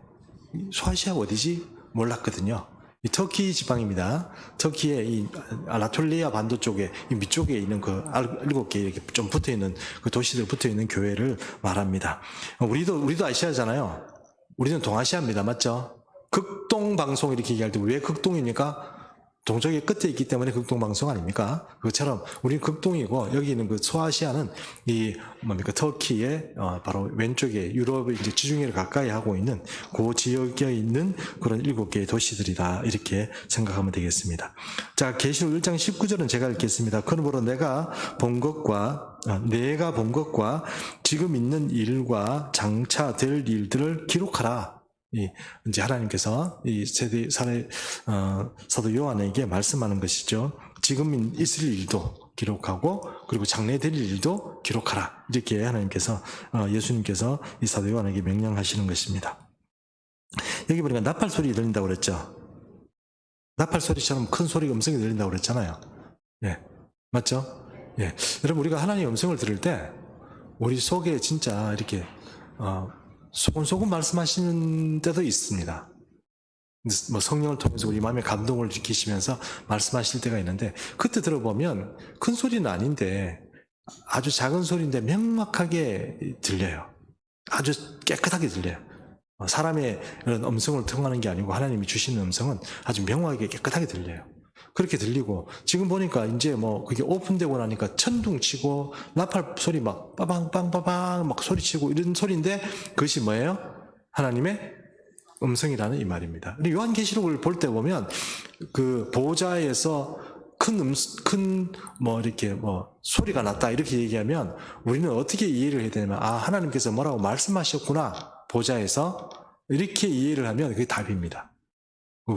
소아시아가 어디지? 몰랐거든요. 이 터키 지방입니다. 터키의 이 아나톨리아 반도 쪽에 이 밑쪽에 있는 그 7개 이렇게 좀 붙어 있는 그 도시들 붙어 있는 교회를 말합니다. 우리도 아시아잖아요. 우리는 동아시아입니다. 맞죠? 극동 방송 이렇게 얘기할 때 왜 극동입니까? 동쪽의 끝에 있기 때문에 극동 방송 아닙니까? 그것처럼 우리는 극동이고 여기 있는 그 소아시아는 이 뭡니까 터키의 바로 왼쪽에 유럽의 이제 지중해를 가까이 하고 있는 그 지역에 있는 그런 7개의 도시들이다 이렇게 생각하면 되겠습니다. 자, 계시록 1장 19절은 제가 읽겠습니다. 그러므로 내가 본 것과 지금 있는 일과 장차 될 일들을 기록하라. 이제 하나님께서 이 사도 요한에게 말씀하는 것이죠. 지금 있을 일도 기록하고 그리고 장래 될 일도 기록하라. 이렇게 하나님께서 예수님께서 이 사도 요한에게 명령하시는 것입니다. 여기 보니까 나팔 소리 들린다고 그랬죠. 나팔 소리처럼 큰 소리가 음성이 들린다고 그랬잖아요. 예, 맞죠? 예, 여러분 우리가 하나님의 음성을 들을 때 우리 속에 진짜 이렇게 소곤소곤 말씀하시는 때도 있습니다. 뭐 성령을 통해서 우리 마음에 감동을 느끼시면서 말씀하실 때가 있는데 그때 들어보면 큰 소리는 아닌데 아주 작은 소리인데 명확하게 들려요. 아주 깨끗하게 들려요. 사람의 이런 음성을 통하는 게 아니고 하나님이 주시는 음성은 아주 명확하게 깨끗하게 들려요. 그렇게 들리고 지금 보니까 이제 뭐 그게 오픈되고 나니까 천둥치고 나팔 소리 막 빠방빵빠방 막 소리치고 이런 소리인데 그것이 뭐예요? 하나님의 음성이라는 이 말입니다. 요한계시록을 볼 때 보면 그 보좌에서 큰 이렇게 소리가 났다 이렇게 얘기하면 우리는 어떻게 이해를 해야 되냐면 하나님께서 뭐라고 말씀하셨구나 보좌에서 이렇게 이해를 하면 그게 답입니다.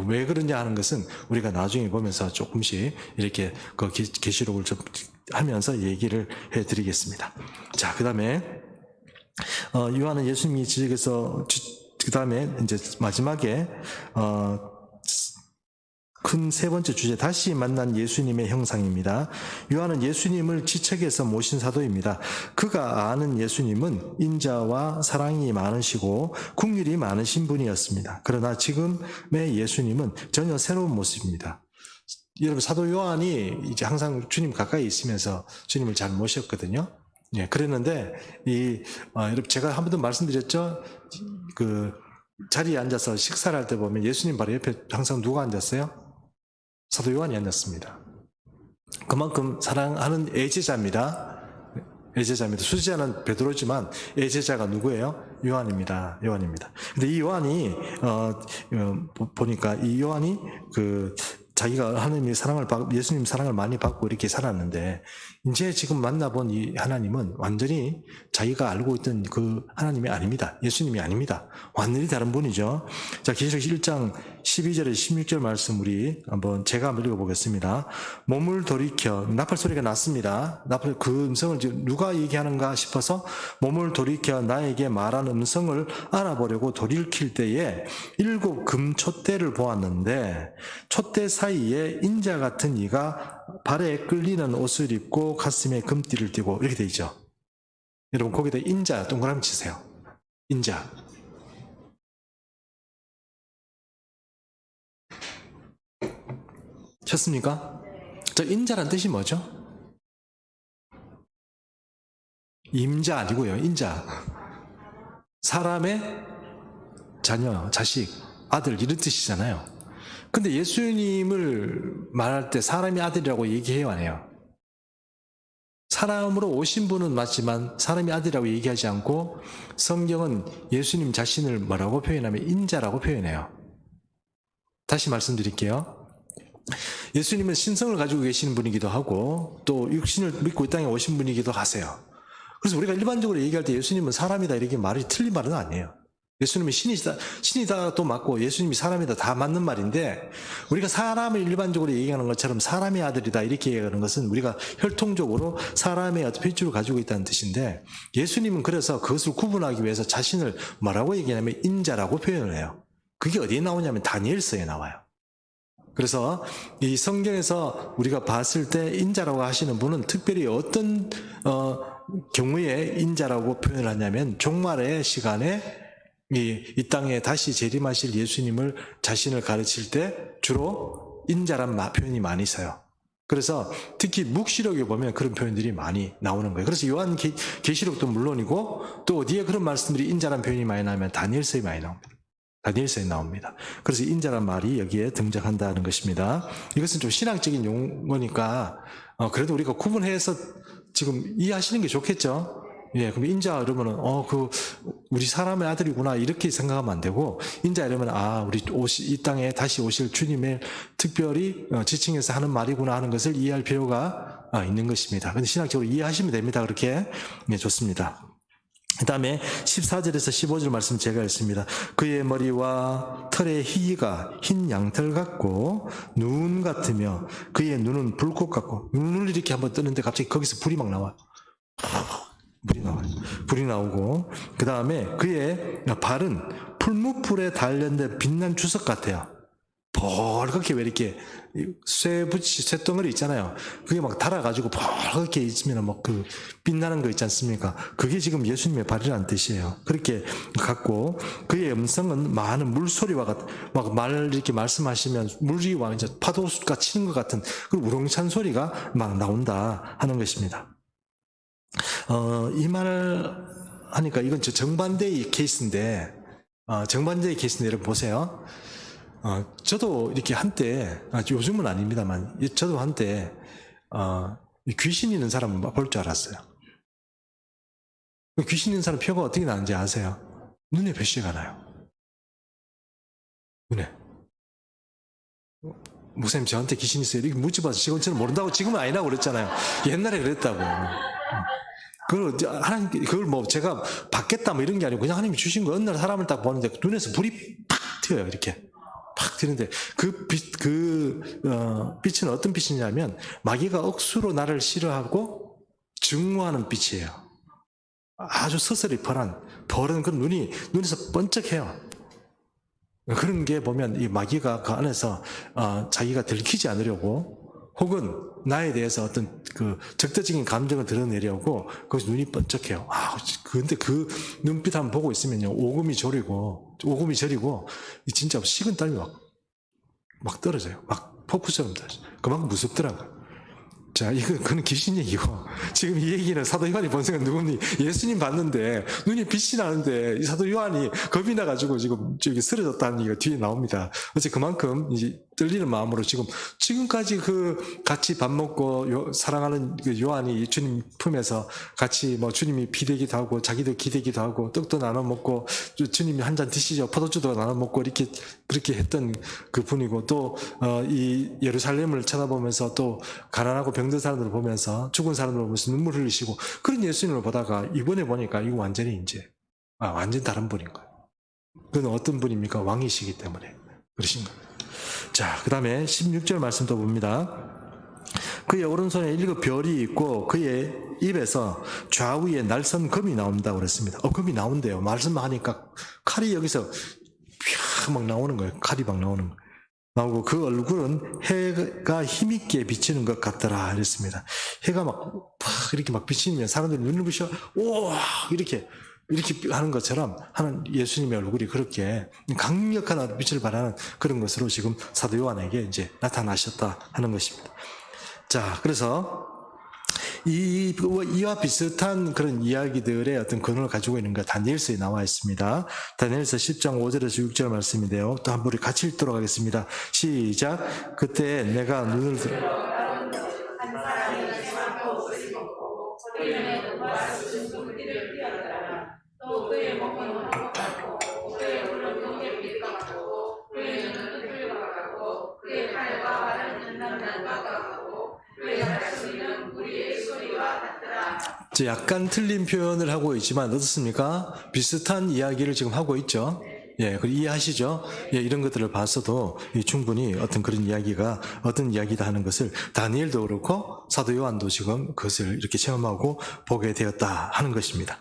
왜 그러냐 하는 것은 우리가 나중에 보면서 조금씩 이렇게 그 계시록을 좀 하면서 얘기를 해드리겠습니다. 자, 그 다음에 요한은 예수님이 지적해서 그 다음에 이제 마지막에 큰 세 번째 주제, 다시 만난 예수님의 형상입니다. 요한은 예수님을 지척에서 모신 사도입니다. 그가 아는 예수님은 인자와 사랑이 많으시고 긍휼이 많으신 분이었습니다. 그러나 지금의 예수님은 전혀 새로운 모습입니다. 여러분 사도 요한이 이제 항상 주님 가까이 있으면서 주님을 잘 모셨거든요. 예, 그랬는데 여러분 제가 한 번도 말씀드렸죠. 그 자리에 앉아서 식사를 할 때 보면 예수님 바로 옆에 항상 누가 앉았어요? 사도 요한이 앉았습니다. 그만큼 사랑하는 애제자입니다. 애제자입니다. 수제자는 베드로지만 애제자가 누구예요? 요한입니다. 근데 이 요한이 보니까 이 요한이 자기가 하나님의 예수님 사랑을 많이 받고 이렇게 살았는데 이제 지금 만나본 이 하나님은 완전히 자기가 알고 있던 그 하나님이 아닙니다. 예수님이 아닙니다. 완전히 다른 분이죠. 자, 계시록 1장 12절에 16절 말씀 우리 한번 제가 한번 읽어보겠습니다. 몸을 돌이켜 나팔 소리가 났습니다. 나팔 그 음성을 누가 얘기하는가 싶어서 몸을 돌이켜 나에게 말하는 음성을 알아보려고 돌이킬 때에 7 금 촛대를 보았는데 촛대 사이에 인자 같은 이가 발에 끌리는 옷을 입고 가슴에 금띠를 띠고 이렇게 돼 있죠. 여러분 거기다 인자 동그라미 치세요. 인자. 쳤습니까? 저 인자란 뜻이 뭐죠? 임자 아니고요. 인자. 사람의 자녀, 자식, 아들 이런 뜻이잖아요. 근데 예수님을 말할 때 사람이 아들이라고 얘기해요, 안 해요? 사람으로 오신 분은 맞지만 사람이 아들이라고 얘기하지 않고 성경은 예수님 자신을 뭐라고 표현하면 인자라고 표현해요. 다시 말씀드릴게요. 예수님은 신성을 가지고 계시는 분이기도 하고 또 육신을 믿고 이 땅에 오신 분이기도 하세요. 그래서 우리가 일반적으로 얘기할 때 예수님은 사람이다 이렇게 말이 틀린 말은 아니에요. 예수님은 신이다도 맞고 예수님이 사람이다 다 맞는 말인데 우리가 사람을 일반적으로 얘기하는 것처럼 사람의 아들이다 이렇게 얘기하는 것은 우리가 혈통적으로 사람의 어떤 필주를 가지고 있다는 뜻인데 예수님은 그래서 그것을 구분하기 위해서 자신을 뭐라고 얘기하냐면 인자라고 표현을 해요. 그게 어디에 나오냐면 다니엘서에 나와요. 그래서 이 성경에서 우리가 봤을 때 인자라고 하시는 분은 특별히 어떤 경우에 인자라고 표현을 하냐면 종말의 시간에 이 땅에 다시 재림하실 예수님을 자신을 가르칠 때 주로 인자란 표현이 많이 써요. 그래서 특히 묵시록에 보면 그런 표현들이 많이 나오는 거예요. 그래서 요한 계시록도 물론이고 또 어디에 그런 말씀들이 인자란 표현이 많이 나오면 다니엘서에 많이 나옵니다. 다니엘서에 나옵니다. 그래서 인자란 말이 여기에 등장한다는 것입니다. 이것은 좀 신학적인 용어니까 그래도 우리가 구분해서 지금 이해하시는 게 좋겠죠. 예, 그럼 인자 이러면은 우리 사람의 아들이구나 이렇게 생각하면 안 되고, 인자 이러면 우리 이 땅에 다시 오실 주님의 특별히 지칭해서 하는 말이구나 하는 것을 이해할 필요가 있는 것입니다. 근데 신학적으로 이해하시면 됩니다. 그렇게. 네, 좋습니다. 그 다음에 14절에서 15절 말씀 제가 읽습니다. 그의 머리와 털의 희기가 흰 양털 같고 눈 같으며 그의 눈은 불꽃 같고, 눈을 이렇게 한번 뜨는데 갑자기 거기서 불이 막 나와요. 불이 나오고, 그 다음에 그의 발은 풀무불에 단련된 빛난 주석 같아요. 벌겋게 왜 이렇게 쇠덩어리 있잖아요. 그게 막 달아가지고 벌겋게 있으면 막 그 빛나는 거 있지 않습니까? 그게 지금 예수님의 발이라는 뜻이에요. 그렇게 갖고, 그의 음성은 많은 물소리와 막 이렇게 말씀하시면 물이 와 이제 파도가 치는 것 같은 그 우렁찬 소리가 막 나온다 하는 것입니다. 이 말을 하니까 이건 정반대의 케이스인데, 여러분 보세요. 저도 이렇게 한때, 요즘은 아닙니다만, 저도 한때, 귀신 있는 사람 볼 줄 알았어요. 귀신 있는 사람 표가 어떻게 나는지 아세요? 눈에 별시가 나요. 눈에. 목사님 저한테 귀신 있어요. 이렇게 묻지 마세요. 저는 모른다고 지금은 아니라고 그랬잖아요. 옛날에 그랬다고. 그걸 뭐 제가 받겠다 뭐 이런 게 아니고 그냥 하나님이 주신 거. 어느 날 사람을 딱 보는데 눈에서 불이 팍 튀어요. 이렇게 팍 튀는데 빛은 어떤 빛이냐면 마귀가 억수로 나를 싫어하고 증오하는 빛이에요. 아주 서슬이 벌은 그런 눈에서 번쩍해요. 그런 게 보면 이 마귀가 그 안에서 자기가 들키지 않으려고, 혹은 나에 대해서 어떤 그 적대적인 감정을 드러내려고 거기서 눈이 번쩍해요. 근데 그 눈빛 한번 보고 있으면요, 오금이 저리고 진짜 식은땀이 막 떨어져요. 막 폭포처럼 떨어져요. 그만큼 무섭더라고요. 자, 그건 귀신 얘기고, 지금 이 얘기는 사도 요한이 본 생각 누굽니? 예수님 봤는데 눈이 빛이 나는데 이 사도 요한이 겁이 나가지고 지금 저기 쓰러졌다는 얘기가 뒤에 나옵니다. 어째 그만큼 이제 떨리는 마음으로 지금까지 같이 밥 먹고 사랑하는 그 요한이 주님 품에서 같이 뭐 주님이 비되기도 하고 자기도 기대기도 하고 떡도 나눠 먹고 주님이 한 잔 드시죠. 포도주도 나눠 먹고 그렇게 했던 그 분이고, 또 이 예루살렘을 쳐다보면서 또 가난하고 병든 사람들을 보면서 죽은 사람들을 보면서 눈물 흘리시고 그런 예수님을 보다가 이번에 보니까 이거 완전히 완전 다른 분인 거예요. 그건 어떤 분입니까? 왕이시기 때문에 그러신 거예요. 자, 그 다음에 16절 말씀 또 봅니다. 그의 오른손에 7 별이 있고 그의 입에서 좌우에 날선 검이 나온다고 그랬습니다. 검이 나온대요. 말씀하니까 칼이 여기서 막 나오는 거예요. 칼이 막 나오는 거예요. 나오고 그 얼굴은 해가 힘있게 비치는 것 같더라 그랬습니다. 해가 이렇게 비치면 사람들이 눈을 부셔 이렇게 하는 것처럼 하는 예수님의 얼굴이 그렇게 강력한 빛을 발하는 그런 것으로 지금 사도 요한에게 이제 나타나셨다 하는 것입니다. 자, 그래서 이와 비슷한 그런 이야기들의 어떤 근원을 가지고 있는 게 다니엘서에 나와 있습니다. 다니엘서 10장 5절에서 6절 말씀인데요. 또 한번 우리 같이 읽도록 하겠습니다. 시작. 그때 내가 눈을 들어 약간 틀린 표현을 하고 있지만 어떻습니까? 비슷한 이야기를 지금 하고 있죠. 예, 이해하시죠? 예, 이런 것들을 봤어도 충분히 어떤 그런 이야기가 어떤 이야기다 하는 것을 다니엘도 그렇고 사도 요한도 지금 그것을 이렇게 체험하고 보게 되었다 하는 것입니다.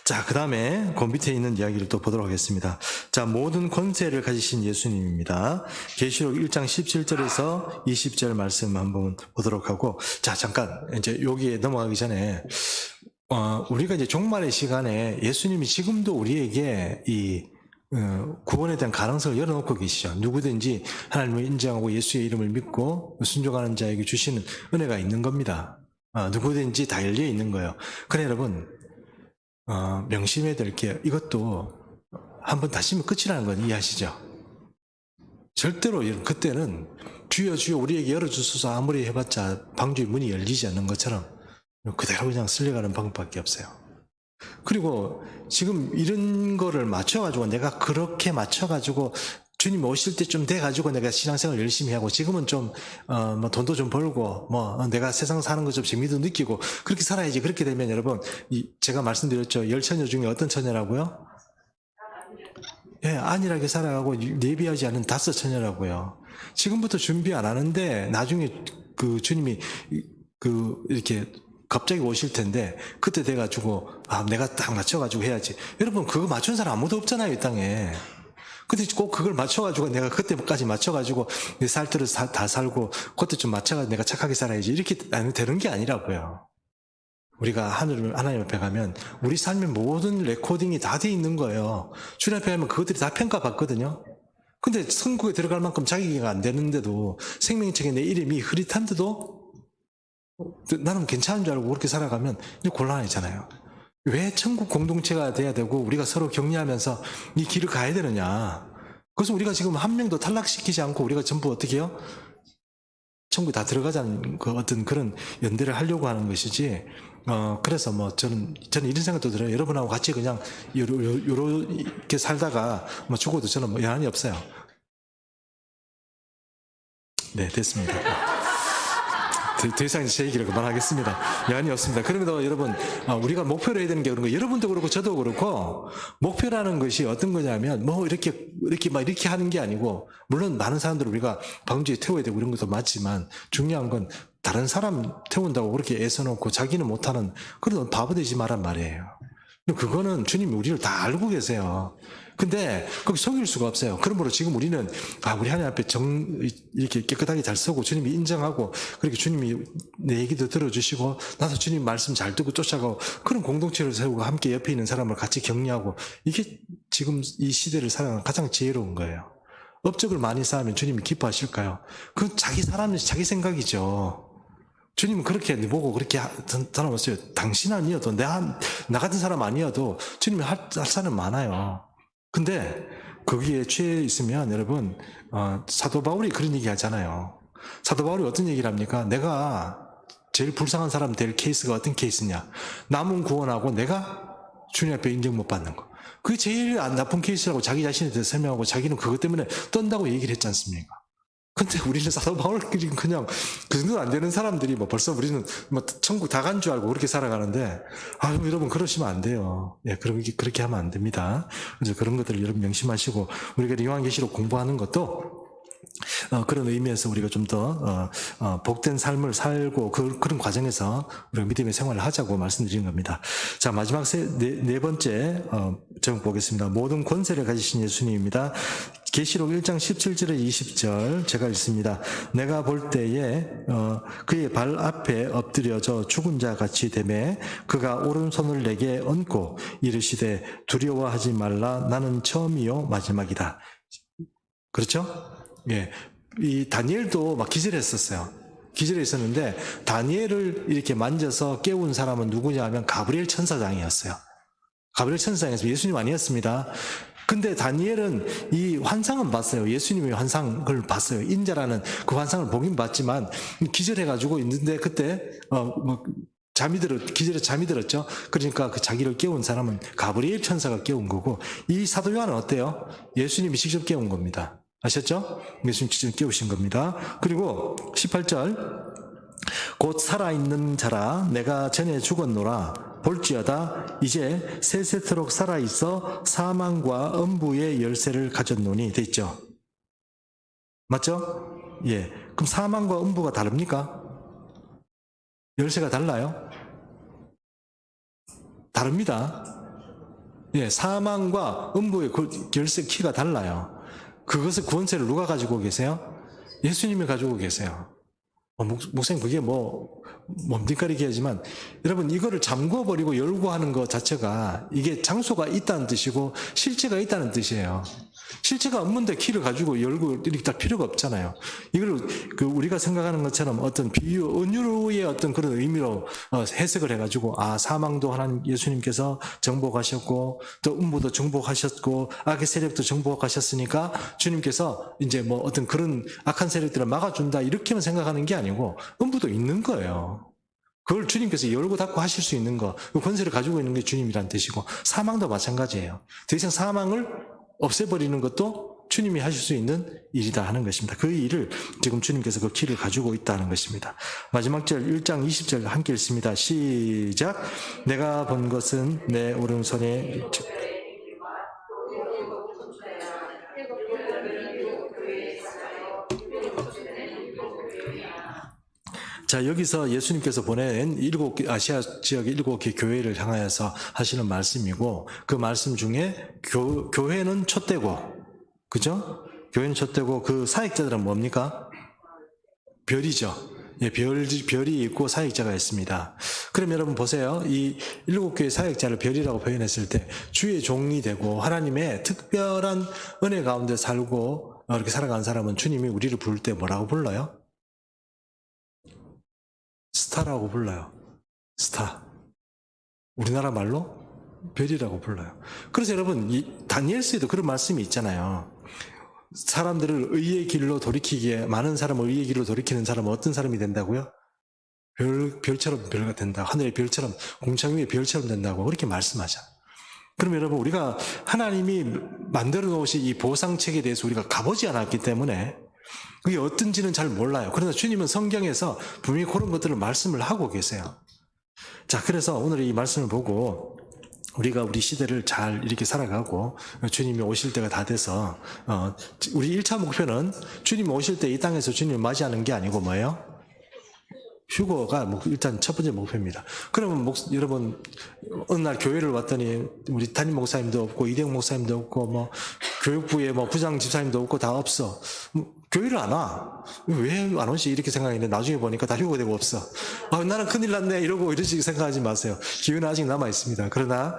자, 그 다음에 그 밑에 있는 이야기를 또 보도록 하겠습니다. 자, 모든 권세를 가지신 예수님입니다. 계시록 1장 17절에서 20절 말씀 한번 보도록 하고, 자, 잠깐 이제 여기에 넘어가기 전에 우리가 이제 종말의 시간에 예수님이 지금도 우리에게 구원에 대한 가능성을 열어놓고 계시죠. 누구든지 하나님을 인정하고 예수의 이름을 믿고 순종하는 자에게 주시는 은혜가 있는 겁니다. 누구든지 다 열려 있는 거예요. 그래 여러분 명심해야 될 게 이것도 한번 다시면 끝이라는 건 이해하시죠? 절대로 여러분 그때는 주여 주여 우리에게 열어주소서 아무리 해봤자 방주의 문이 열리지 않는 것처럼 그대로 그냥 쓸려가는 방법밖에 없어요. 그리고 지금 이런 거를 맞춰가지고 내가 그렇게 맞춰가지고 주님 오실 때 좀 돼가지고 내가 신앙생활 열심히 하고 지금은 좀 뭐 돈도 좀 벌고 뭐 내가 세상 사는 거 좀 재미도 느끼고 그렇게 살아야지. 그렇게 되면 여러분 제가 말씀드렸죠. 10처녀 중에 어떤 처녀라고요? 예, 안일하게 살아가고 예비하지 않은 5처녀라고요. 지금부터 준비 안 하는데 나중에 그 주님이 이렇게 갑자기 오실 텐데 그때 돼가지고 내가 딱 맞춰가지고 해야지. 여러분 그거 맞춘 사람 아무도 없잖아요 이 땅에. 근데 꼭 그걸 맞춰가지고 내가 그때까지 맞춰가지고 내 살들을 다 살고 그때 좀 맞춰가지고 내가 착하게 살아야지 이렇게 되는 게 아니라고요. 우리가 하나님 앞에 가면 우리 삶의 모든 레코딩이 다 돼 있는 거예요. 주님 앞에 가면 그것들이 다 평가받거든요. 근데 천국에 들어갈 만큼 자기가 안 되는데도 생명책에 내 이름이 흐릿한데도 나는 괜찮은 줄 알고 그렇게 살아가면 이제 곤란하잖아요. 왜 천국 공동체가 돼야 되고 우리가 서로 격려하면서 이 길을 가야 되느냐. 그래서 우리가 지금 한 명도 탈락시키지 않고 우리가 전부 어떻게 해요? 천국에 다 들어가자는 어떤 그런 연대를 하려고 하는 것이지. 그래서 뭐 저는 이런 생각도 들어요. 여러분하고 같이 그냥 요렇게 살다가 뭐 죽어도 저는 뭐 여한이 없어요. 네, 됐습니다. 더 이상 제 얘기를 그만하겠습니다. 여한이 없습니다. 그럼에도 여러분, 우리가 목표로 해야 되는 게 그런 거, 여러분도 그렇고 저도 그렇고, 목표라는 것이 어떤 거냐면, 뭐 이렇게 하는 게 아니고, 물론 많은 사람들을 우리가 방주에 태워야 되고 이런 것도 맞지만, 중요한 건 다른 사람 태운다고 그렇게 애써놓고 자기는 못하는 그런 바보 되지 말란 말이에요. 그거는 주님이 우리를 다 알고 계세요. 근데 거기 속일 수가 없어요. 그러므로 지금 우리는 우리 하나님 앞에 이렇게 깨끗하게 잘 쓰고 주님이 인정하고 그렇게 주님이 내 얘기도 들어주시고 나도 주님 말씀 잘 듣고 쫓아가고 그런 공동체를 세우고 함께 옆에 있는 사람을 같이 격려하고 이게 지금 이 시대를 살아가는 가장 지혜로운 거예요. 업적을 많이 쌓으면 주님이 기뻐하실까요? 그건 자기 사람이 자기 생각이죠. 주님은 그렇게 보고 그렇게 사람 없어요. 당신 아니어도 나 같은 사람 아니어도 주님이 할 사람 많아요. 근데 거기에 취해 있으면 여러분 사도 바울이 그런 얘기 하잖아요. 사도 바울이 어떤 얘기를 합니까? 내가 제일 불쌍한 사람 될 케이스가 어떤 케이스냐? 남은 구원하고 내가 주님 앞에 인정 못 받는 거. 그게 제일 나쁜 케이스라고 자기 자신에 대해서 설명하고 자기는 그것 때문에 떤다고 얘기를 했지 않습니까? 근데 우리는 사도 바울끼리 그냥 그 정도 안 되는 사람들이 뭐 벌써 우리는 뭐 천국 다 간 줄 알고 그렇게 살아가는데 여러분 그러시면 안 돼요. 예, 그렇게 하면 안 됩니다. 그래서 그런 것들을 여러분 명심하시고 우리가 요한계시록 공부하는 것도 그런 의미에서 우리가 좀 더 복된 삶을 살고 그런 과정에서 우리가 믿음의 생활을 하자고 말씀드린 겁니다. 자, 마지막 네 번째 제목 보겠습니다. 모든 권세를 가지신 예수님입니다. 계시록 1장 17절에 20절 제가 읽습니다. 내가 볼 때에 그의 발 앞에 엎드려져 죽은 자 같이 되매 그가 오른손을 내게 얹고 이르시되 두려워하지 말라 나는 처음이요 마지막이다. 그렇죠? 예. 이 다니엘도 막 기절했었어요. 기절했었는데 다니엘을 이렇게 만져서 깨운 사람은 누구냐 하면 가브리엘 천사장이었어요. 가브리엘 천사장이었어요. 예수님 아니었습니다. 근데 다니엘은 이 환상은 봤어요. 예수님의 환상을 봤어요. 인자라는 그 환상을 보긴 봤지만 기절해가지고 있는데 그때 기절해 잠이 들었죠. 그러니까 그 자기를 깨운 사람은 가브리엘 천사가 깨운 거고 이 사도 요한은 어때요? 예수님이 직접 깨운 겁니다. 아셨죠? 예수님 직접 깨우신 겁니다. 그리고 18절 곧 살아있는 자라 내가 전에 죽었노라 볼지어다 이제 세세토록 살아있어 사망과 음부의 열쇠를 가졌노니 됐죠? 맞죠? 예. 그럼 사망과 음부가 다릅니까? 열쇠가 달라요? 다릅니다. 예, 사망과 음부의 열쇠 키가 달라요. 그것을 구원세를 누가 가지고 계세요? 예수님이 가지고 계세요. 목사님 그게 뭡니까 이렇게 하지만 여러분 이거를 잠궈버리고 열고 하는 것 자체가 이게 장소가 있다는 뜻이고 실체가 있다는 뜻이에요. 실체가 없는데 키를 가지고 열고 이렇게 다 필요가 없잖아요. 이걸 우리가 생각하는 것처럼 어떤 비유, 은유의 어떤 그런 의미로 해석을 해가지고 사망도 하나님 예수님께서 정복하셨고 또 음부도 정복하셨고 악의 세력도 정복하셨으니까 주님께서 이제 어떤 그런 악한 세력들을 막아준다 이렇게만 생각하는 게 아니고 음부도 있는 거예요. 그걸 주님께서 열고 닫고 하실 수 있는 거, 그 권세를 가지고 있는 게 주님이란 뜻이고 사망도 마찬가지예요. 더 이상 사망을 없애버리는 것도 주님이 하실 수 있는 일이다 하는 것입니다. 그 일을 지금 주님께서 그 키를 가지고 있다는 것입니다. 마지막 절 1장 20절 함께 읽습니다. 시작. 내가 본 것은 내 오른손에 자, 여기서 예수님께서 보낸 아시아 지역의 7개 교회를 향하여서 하시는 말씀이고, 그 말씀 중에 교회는 촛대고, 그죠? 교회는 촛대고, 그 사역자들은 뭡니까? 별이죠. 예, 별이 있고 사역자가 있습니다. 그럼 여러분 보세요. 이 7개의 사역자를 별이라고 표현했을 때, 주의 종이 되고, 하나님의 특별한 은혜 가운데 살고, 이렇게 살아가는 사람은 주님이 우리를 부를 때 뭐라고 불러요? 스타라고 불러요. 스타. 우리나라 말로 별이라고 불러요. 그래서 여러분, 이 다니엘서에도 그런 말씀이 있잖아요. 사람들을 의의 길로 돌이키기에, 많은 사람을 의의 길로 돌이키는 사람은 어떤 사람이 된다고요? 별처럼 별가 된다. 하늘의 별처럼, 공창 위의 별처럼 된다고 그렇게 말씀하잖아요. 그럼 여러분, 우리가 하나님이 만들어 놓으신 이 보상책에 대해서 우리가 가보지 않았기 때문에 그게 어떤지는 잘 몰라요. 그러나 주님은 성경에서 분명히 그런 것들을 말씀을 하고 계세요. 자, 그래서 오늘 이 말씀을 보고 우리가 우리 시대를 잘 이렇게 살아가고 주님이 오실 때가 다 돼서 우리 1차 목표는 주님이 오실 때 이 땅에서 주님을 맞이하는 게 아니고 뭐예요? 휴거가 일단 첫 번째 목표입니다. 그러면 여러분 어느 날 교회를 왔더니 우리 담임 목사님도 없고 이대영 목사님도 없고 교육부에 부장 집사님도 없고 다 없어. 교회를 안 와. 왜 안 오지? 이렇게 생각했는데 나중에 보니까 다 휴거되고 없어. 나는 큰일 났네. 이러지 생각하지 마세요. 기회는 아직 남아 있습니다. 그러나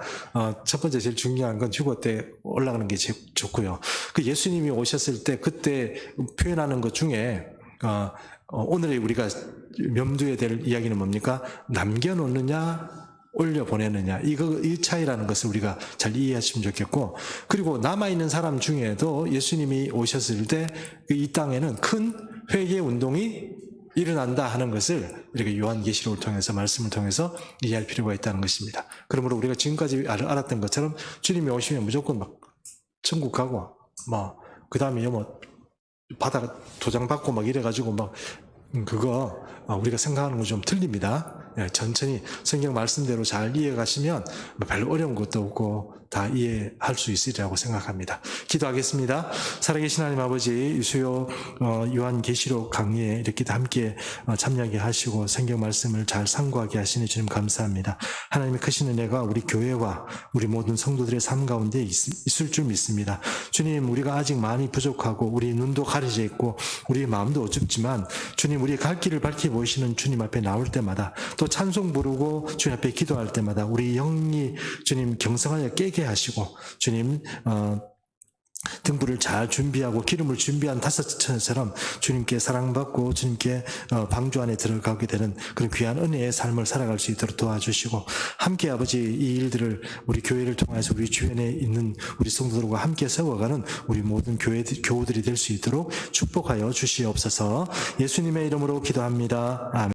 첫 번째 제일 중요한 건 휴거 때 올라가는 게 좋고요. 그 예수님이 오셨을 때 그때 표현하는 것 중에 오늘의 우리가 염두에 될 이야기는 뭡니까? 남겨놓느냐 올려보내느냐 이 차이라는 것을 우리가 잘 이해하시면 좋겠고, 그리고 남아있는 사람 중에도 예수님이 오셨을 때 이 땅에는 큰 회개 운동이 일어난다 하는 것을 이렇게 요한계시록을 통해서 말씀을 통해서 이해할 필요가 있다는 것입니다. 그러므로 우리가 지금까지 알았던 것처럼 주님이 오시면 무조건 천국 가고 그 다음에 바다가 도장받고 이래가지고 그거 우리가 생각하는 건 좀 틀립니다. 천천히 성경 말씀대로 잘 이해해 가시면 별로 어려운 것도 없고 다 이해할 수 있으리라고 생각합니다. 기도하겠습니다. 살아계신 하나님 아버지, 수요 요한계시록 강의에 이렇게 함께 참여하게 하시고 성경 말씀을 잘 상고하게 하시니 주님 감사합니다. 하나님의 크신 은혜가 우리 교회와 우리 모든 성도들의 삶 가운데 있을 줄 믿습니다. 주님, 우리가 아직 많이 부족하고 우리 눈도 가려져 있고 우리 마음도 어둡지만 주님, 우리의 갈 길을 밝히 보이시는 주님 앞에 나올 때마다 또 찬송 부르고 주님 앞에 기도할 때마다 우리 영이 주님 경성하여 깨게 하시고 주님 등불을 잘 준비하고 기름을 준비한 다섯처럼 주님께 사랑받고 주님께 방주 안에 들어가게 되는 그런 귀한 은혜의 삶을 살아갈 수 있도록 도와주시고, 함께 아버지 이 일들을 우리 교회를 통해서 우리 주변에 있는 우리 성도들과 함께 세워가는 우리 모든 교우들이 될 수 있도록 축복하여 주시옵소서. 예수님의 이름으로 기도합니다. 아멘.